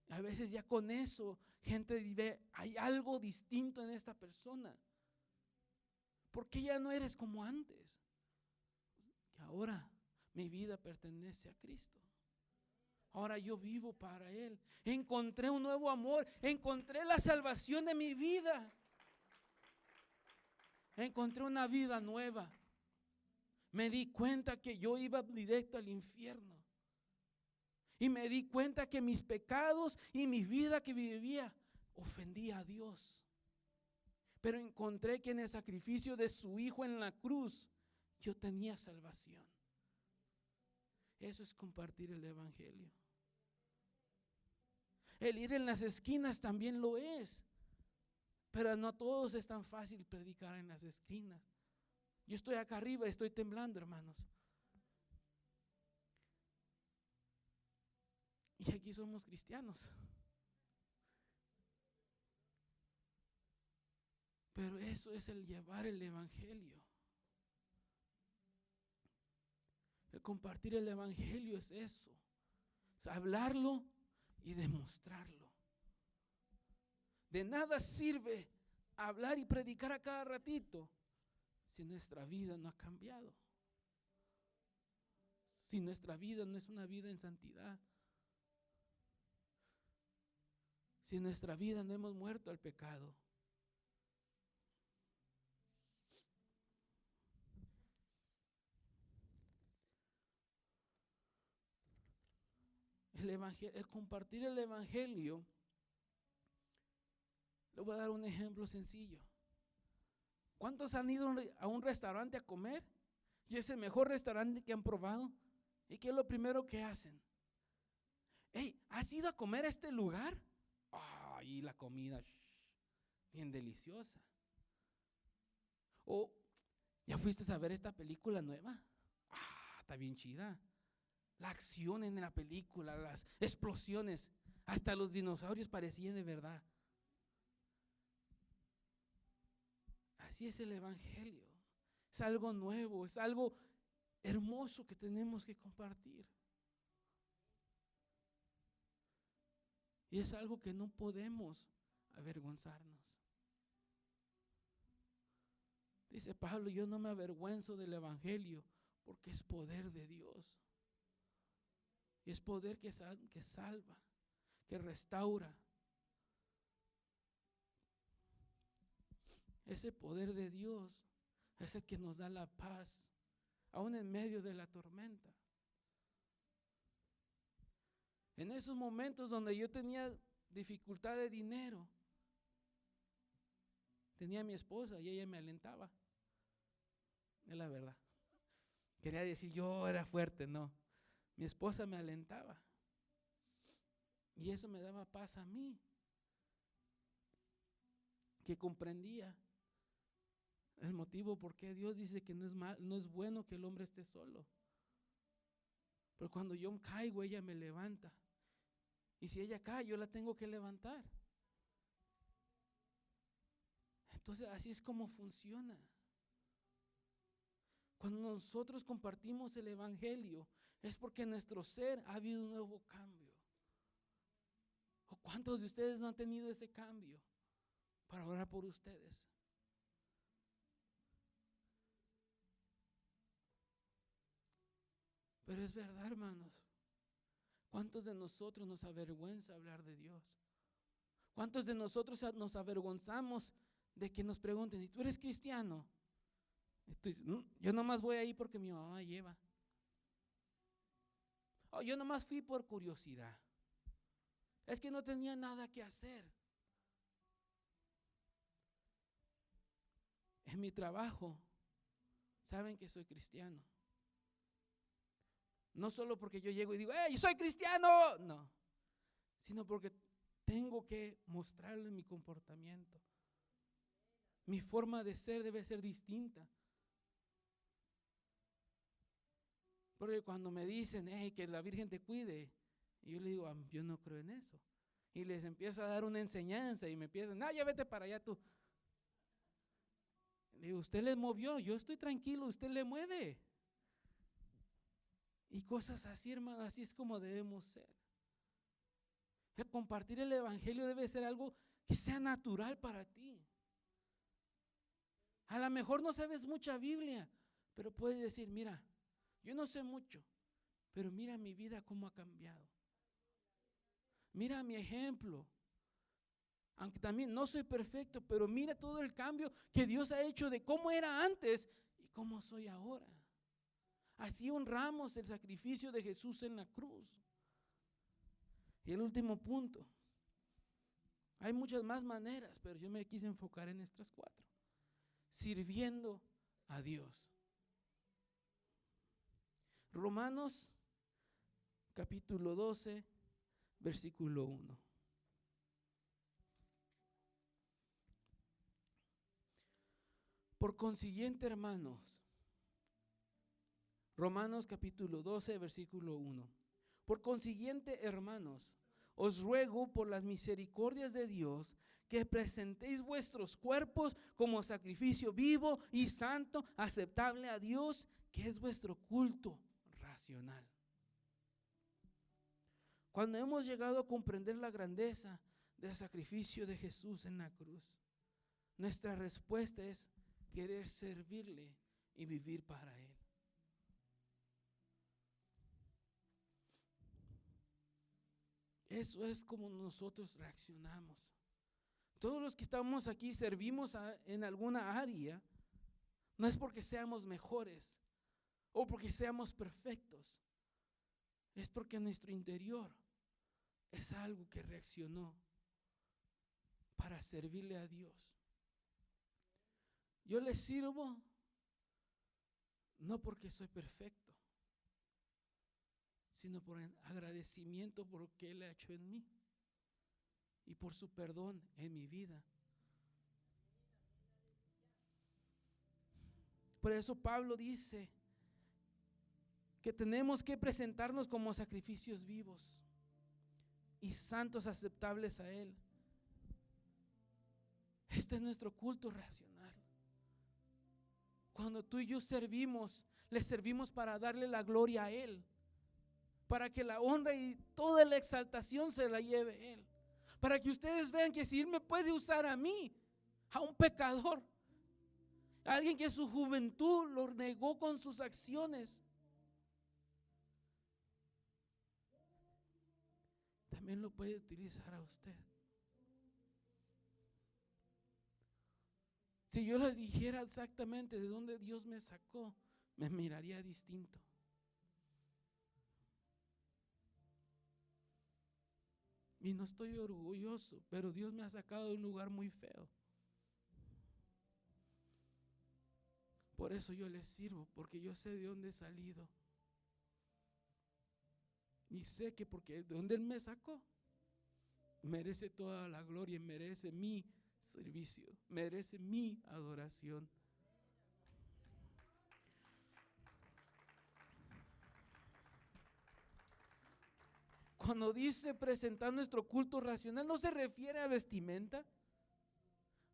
A veces ya con eso, gente ve, hay algo distinto en esta persona. Porque ya no eres como antes. Que ahora mi vida pertenece a Cristo. Ahora yo vivo para Él. Encontré un nuevo amor. Encontré la salvación de mi vida. Encontré una vida nueva. Me di cuenta que yo iba directo al infierno. Y me di cuenta que mis pecados y mi vida que vivía ofendía a Dios. Pero encontré que en el sacrificio de su Hijo en la cruz yo tenía salvación. Eso es compartir el evangelio. El ir en las esquinas también lo es. Pero no a todos es tan fácil predicar en las esquinas. Yo estoy acá arriba y estoy temblando, hermanos. Y aquí somos cristianos. Pero eso es el llevar el evangelio. El compartir el evangelio es eso. Es hablarlo y demostrarlo. De nada sirve hablar y predicar a cada ratito si nuestra vida no ha cambiado. Si nuestra vida no es una vida en santidad. Si en nuestra vida no hemos muerto al pecado. El compartir el evangelio, le voy a dar un ejemplo sencillo. ¿Cuántos han ido a un restaurante a comer y es el mejor restaurante que han probado? ¿Y qué es lo primero que hacen? Hey, ¿has ido a comer a este lugar? Y la comida bien deliciosa. O ¿ya fuiste a ver esta película nueva? Está bien chida. La acción en la película, las explosiones, hasta los dinosaurios parecían de verdad. Así es el evangelio. Es algo nuevo, es algo hermoso que tenemos que compartir. Y es algo que no podemos avergonzarnos. Dice Pablo, yo no me avergüenzo del evangelio porque es poder de Dios. Y es poder que salva, que restaura. Ese poder de Dios es el que nos da la paz, aún en medio de la tormenta. En esos momentos donde yo tenía dificultad de dinero, tenía a mi esposa y ella me alentaba. Es la verdad. Quería decir yo era fuerte, no. Mi esposa me alentaba. Y eso me daba paz a mí. Que comprendía el motivo por qué Dios dice que no es bueno que el hombre esté solo. Pero cuando yo caigo, ella me levanta. Y si ella cae, yo la tengo que levantar. Entonces así es como funciona. Cuando nosotros compartimos el evangelio, es porque en nuestro ser ha habido un nuevo cambio. ¿O cuántos de ustedes no han tenido ese cambio para orar por ustedes? Pero es verdad, hermanos. ¿Cuántos de nosotros nos avergüenza hablar de Dios? ¿Cuántos de nosotros nos avergonzamos de que nos pregunten, ¿y tú eres cristiano? Yo nomás voy ahí porque mi mamá lleva. Yo nomás fui por curiosidad. Es que no tenía nada que hacer. En mi trabajo, saben que soy cristiano. No solo porque yo llego y digo, ¡hey, soy cristiano! No, sino porque tengo que mostrarle mi comportamiento. Mi forma de ser debe ser distinta. Porque cuando me dicen, hey, que la Virgen te cuide, y yo le digo, yo no creo en eso. y les empiezo a dar una enseñanza y me empiezan, ya vete para allá tú. Le digo, usted le movió, yo estoy tranquilo, usted le mueve. Y cosas así, hermano, así es como debemos ser. El compartir el evangelio debe ser algo que sea natural para ti. A lo mejor no sabes mucha Biblia, pero puedes decir, mira, yo no sé mucho, pero mira mi vida cómo ha cambiado. Mira mi ejemplo. Aunque también no soy perfecto, pero mira todo el cambio que Dios ha hecho de cómo era antes y cómo soy ahora. Así honramos el sacrificio de Jesús en la cruz. Y el último punto. Hay muchas más maneras, pero yo me quise enfocar en estas 4. Sirviendo a Dios. Romanos capítulo 12, versículo 1. Por consiguiente, hermanos, Romanos capítulo 12, versículo 1. Por consiguiente, hermanos, os ruego por las misericordias de Dios que presentéis vuestros cuerpos como sacrificio vivo y santo, aceptable a Dios, que es vuestro culto racional. Cuando hemos llegado a comprender la grandeza del sacrificio de Jesús en la cruz, nuestra respuesta es querer servirle y vivir para Él. Eso es como nosotros reaccionamos. Todos los que estamos aquí servimos en alguna área, no es porque seamos mejores o porque seamos perfectos, es porque nuestro interior es algo que reaccionó para servirle a Dios. Yo le sirvo no porque soy perfecto, sino por el agradecimiento por lo que Él ha hecho en mí y por su perdón en mi vida. Por eso Pablo dice que tenemos que presentarnos como sacrificios vivos y santos, aceptables a Él. Este es nuestro culto racional. Cuando tú y yo servimos, le servimos para darle la gloria a Él, para que la honra y toda la exaltación se la lleve Él, para que ustedes vean que si Él me puede usar a mí, a un pecador, a alguien que su juventud lo negó con sus acciones, también lo puede utilizar a usted. Si yo les dijera exactamente de dónde Dios me sacó, me miraría distinto. Y no estoy orgulloso, pero Dios me ha sacado de un lugar muy feo. Por eso yo les sirvo, porque yo sé de dónde he salido. Y sé que porque de donde Él me sacó, merece toda la gloria, merece mi servicio, merece mi adoración. Cuando dice presentar nuestro culto racional, no se refiere a vestimenta,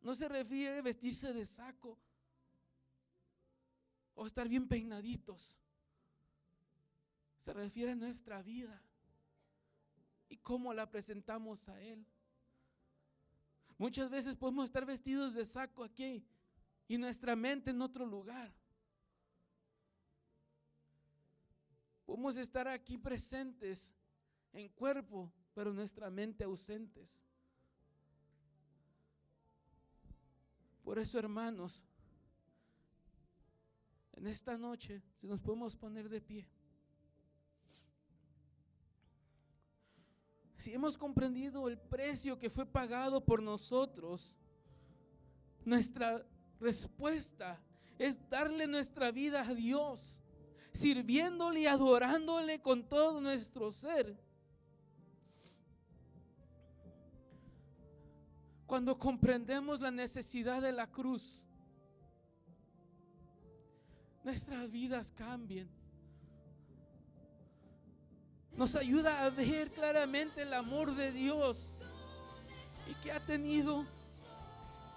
no se refiere a vestirse de saco o estar bien peinaditos. Se refiere a nuestra vida y cómo la presentamos a Él. Muchas veces podemos estar vestidos de saco aquí y nuestra mente en otro lugar. Podemos estar aquí presentes en cuerpo, pero nuestra mente ausentes. Por eso, hermanos, en esta noche, si nos podemos poner de pie. Si hemos comprendido el precio que fue pagado por nosotros, nuestra respuesta es darle nuestra vida a Dios, sirviéndole y adorándole con todo nuestro ser. Cuando comprendemos la necesidad de la cruz, nuestras vidas cambian. Nos ayuda a ver claramente el amor de Dios y que ha tenido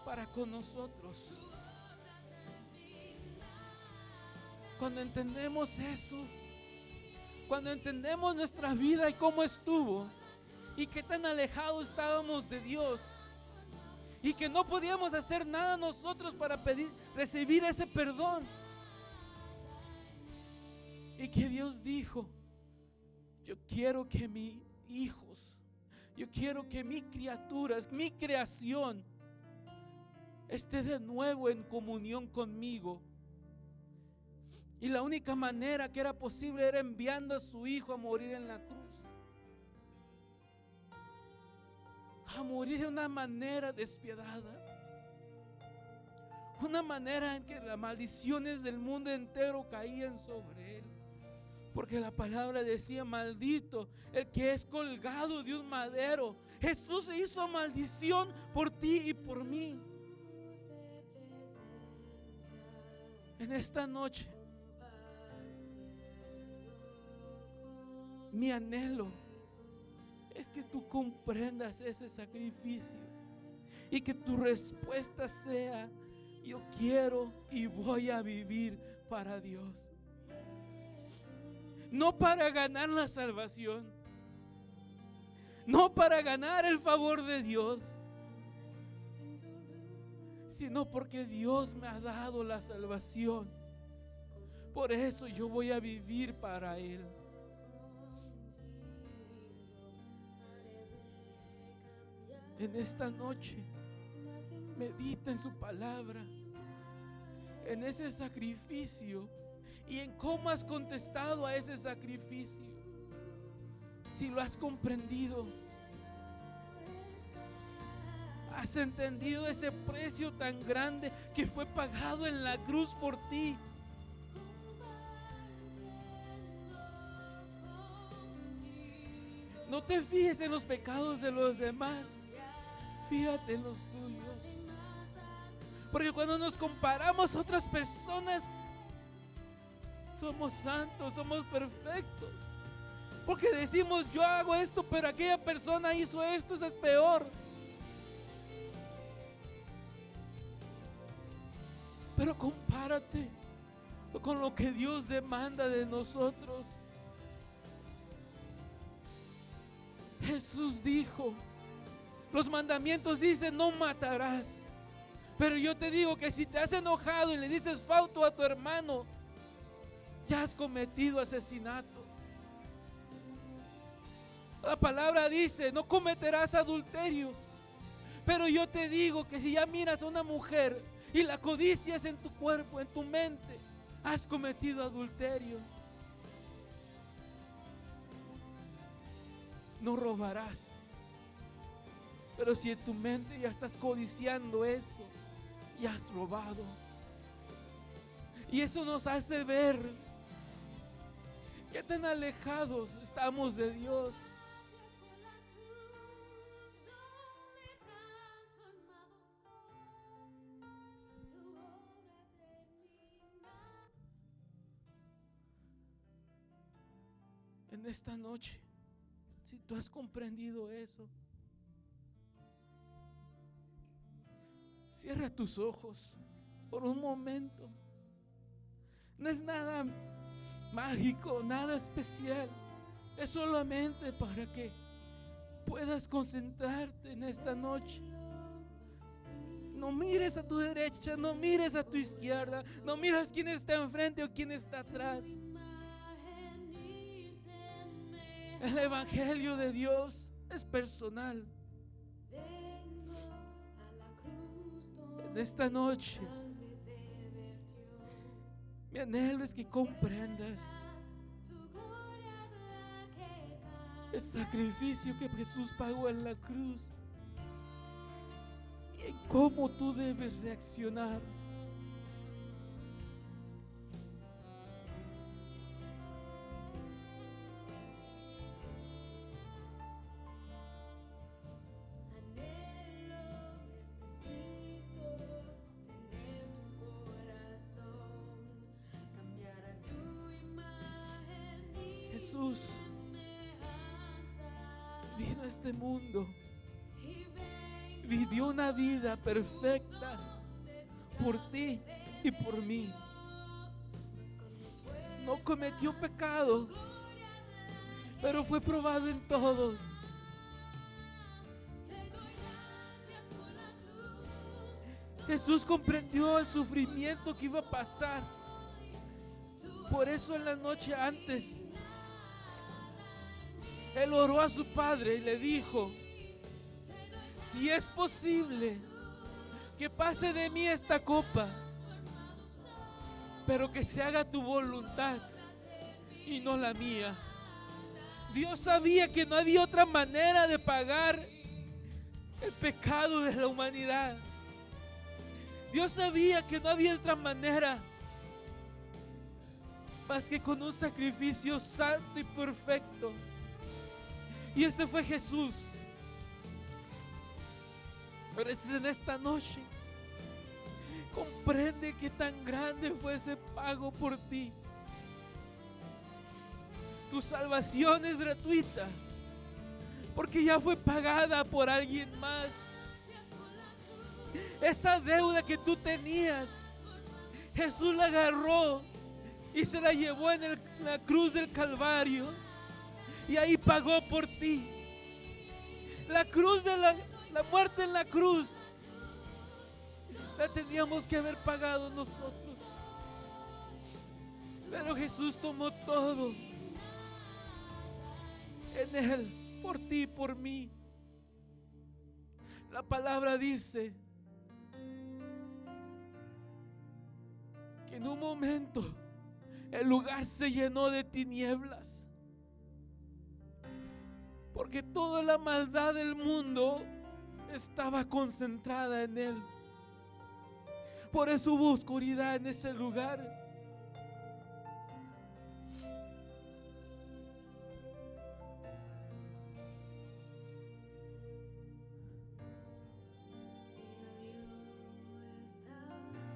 para con nosotros. Cuando entendemos eso, cuando entendemos nuestra vida y cómo estuvo, y qué tan alejados estábamos de Dios, y que no podíamos hacer nada nosotros para recibir ese perdón, y que Dios dijo: yo quiero que mis hijos, yo quiero que mis criaturas, mi creación esté de nuevo en comunión conmigo. Y la única manera que era posible era enviando a su hijo a morir en la cruz, a morir de una manera despiadada, una manera en que las maldiciones del mundo entero caían sobre él. Porque la palabra decía: maldito el que es colgado de un madero. Jesús hizo maldición por ti y por mí. En esta noche, mi anhelo es que tú comprendas ese sacrificio y que tu respuesta sea: yo quiero y voy a vivir para Dios. No para ganar la salvación, no para ganar el favor de Dios, sino porque Dios me ha dado la salvación. Por eso yo voy a vivir para Él. En esta noche, medita en su palabra, en ese sacrificio y en cómo has contestado a ese sacrificio. Si lo has comprendido, has entendido ese precio tan grande que fue pagado en la cruz por ti. No te fijes en los pecados de los demás, fíjate en los tuyos. Porque cuando nos comparamos a otras personas, somos santos, somos perfectos. Porque decimos: yo hago esto, pero aquella persona hizo esto, eso es peor. Pero compárate con lo que Dios demanda de nosotros. Jesús dijo: los mandamientos dicen: no matarás. Pero yo te digo que si te has enojado y le dices fauto a tu hermano, ya has cometido asesinato. La palabra dice: no cometerás adulterio. Pero yo te digo que si ya miras a una mujer y la codicias en tu cuerpo, en tu mente, has cometido adulterio. No robarás. Pero si en tu mente ya estás codiciando eso, ya has robado. Y eso nos hace ver qué tan alejados estamos de Dios. En esta noche, si tú has comprendido eso, cierra tus ojos por un momento. No es nada mágico, nada especial. Es solamente para que puedas concentrarte en esta noche. No mires a tu derecha, no mires a tu izquierda, no mires quién está enfrente o quién está atrás. El evangelio de Dios es personal. En esta noche, mi anhelo es que comprendas el sacrificio que Jesús pagó en la cruz y en cómo tú debes reaccionar. Jesús vino a este mundo vivió una vida perfecta por ti y por mí. No cometió pecado, pero fue probado en todo. Jesús comprendió el sufrimiento que iba a pasar. Por eso en la noche antes, Él oró a su Padre y le dijo: si es posible, que pase de mí esta copa, pero que se haga tu voluntad y no la mía. Dios sabía que no había otra manera de pagar el pecado de la humanidad. Dios sabía que no había otra manera más que con un sacrificio santo y perfecto. Y este fue Jesús. Pero es en esta noche, comprende que tan grande fue ese pago por ti. Tu salvación es gratuita, porque ya fue pagada por alguien más. Esa deuda que tú tenías, Jesús la agarró y se la llevó en la cruz del Calvario, y ahí pagó por ti. La cruz de la muerte en la cruz la teníamos que haber pagado nosotros, pero Jesús tomó todo en Él, por ti y por mí. La palabra dice que en un momento el lugar se llenó de tinieblas, porque toda la maldad del mundo estaba concentrada en Él. Por eso hubo oscuridad en ese lugar.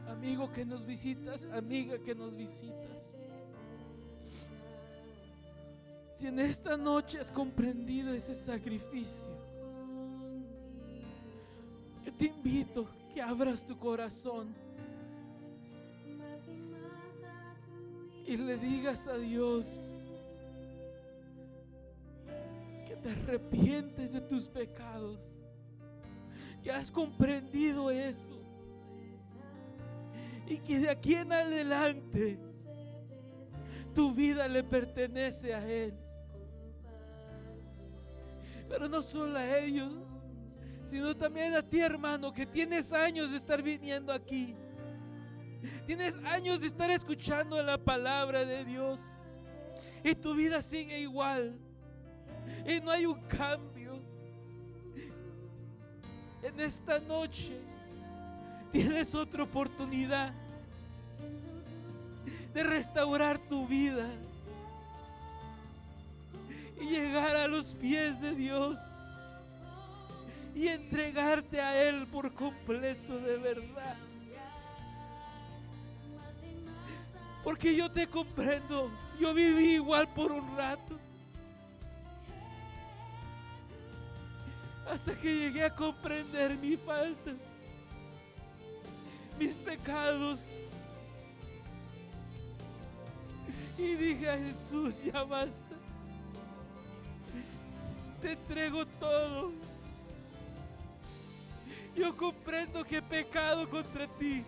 Amigo que nos visitas, amiga que nos visitas, si en esta noche has comprendido ese sacrificio, yo te invito que abras tu corazón y le digas a Dios que te arrepientes de tus pecados, que has comprendido eso, y que de aquí en adelante tu vida le pertenece a Él. Pero no solo a ellos, sino también a ti, hermano, que tienes años de estar viniendo aquí. Tienes años de estar escuchando la palabra de Dios, y tu vida sigue igual, y no hay un cambio. En esta noche tienes otra oportunidad de restaurar tu vida y llegar a los pies de Dios y entregarte a Él por completo, de verdad. Porque yo te comprendo, yo viví igual por un rato, hasta que llegué a comprender mis faltas, mis pecados, y dije a Jesús: ya basta, te entrego todo. Yo comprendo que he pecado contra ti.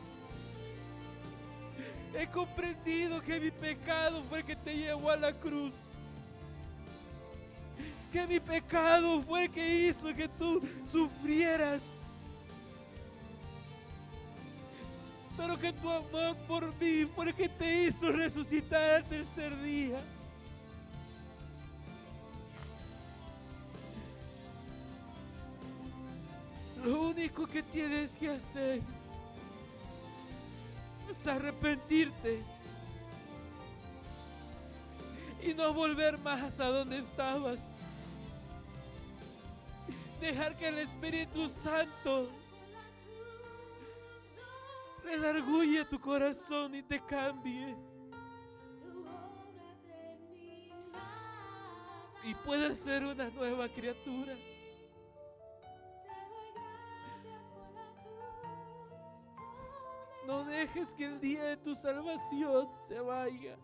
He comprendido que mi pecado fue el que te llevó a la cruz, que mi pecado fue el que hizo que tú sufrieras, pero que tu amor por mí fue el que te hizo resucitar al tercer día. Lo único que tienes que hacer es arrepentirte y no volver más a donde estabas. Dejar que el Espíritu Santo redarguya tu corazón y te cambie, y puedas ser una nueva criatura. No dejes que el día de tu salvación se vaya,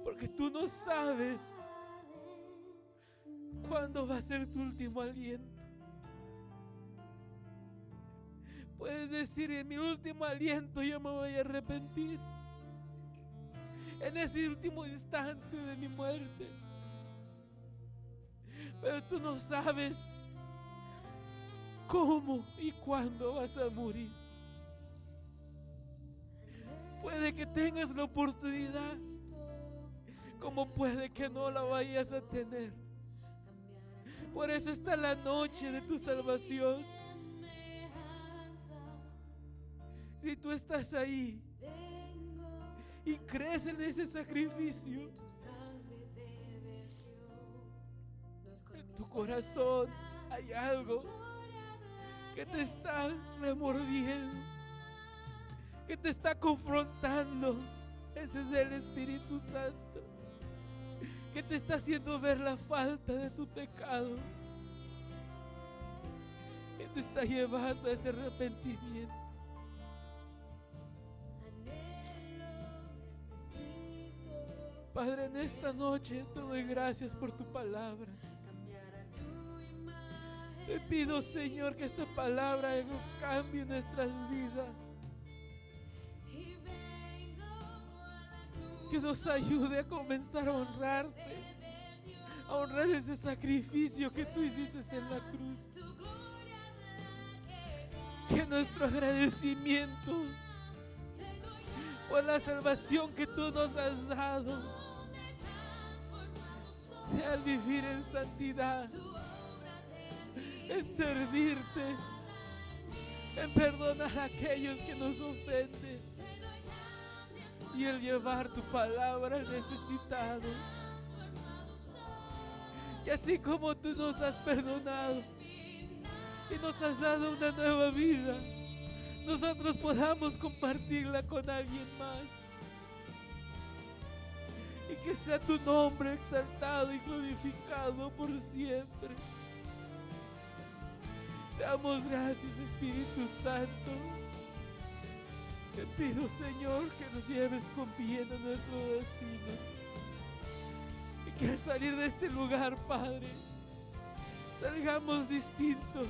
porque tú no sabes cuándo va a ser tu último aliento. Puedes decir: en mi último aliento yo me voy a arrepentir, en ese último instante de mi muerte. Pero tú no sabes cómo y cuándo vas a morir. Puede que tengas la oportunidad, como puede que no la vayas a tener. Por eso está la noche de tu salvación. Si tú estás ahí y crees en ese sacrificio, en tu corazón hay algo que te está remordiendo, que te está confrontando. Ese es el Espíritu Santo, que te está haciendo ver la falta de tu pecado, que te está llevando a ese arrepentimiento. Padre, en esta noche te doy gracias por tu palabra. Te pido, Señor, que esta palabra cambie nuestras vidas, que nos ayude a comenzar a honrarte, a honrar ese sacrificio que tú hiciste en la cruz. Que nuestro agradecimiento por la salvación que tú nos has dado sea el vivir en santidad, en servirte, en perdonar a aquellos que nos ofenden y el llevar tu palabra al necesitado. Y así como tú nos has perdonado y nos has dado una nueva vida, nosotros podamos compartirla con alguien más. Y que sea tu nombre exaltado y glorificado por siempre. Te damos gracias, Espíritu Santo. Te pido, Señor, que nos lleves con bien a nuestro destino. Y que al salir de este lugar, Padre, salgamos distintos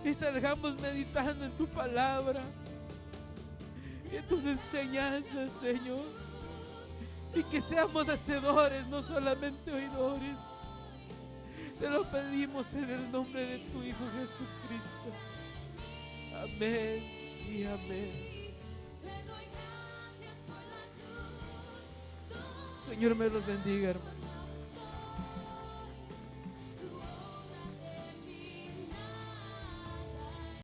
y salgamos meditando en tu palabra y en tus enseñanzas, Señor. Y que seamos hacedores, no solamente oidores. Te lo pedimos en el nombre de tu Hijo Jesucristo. Amén y amén. Señor me los bendiga, hermano.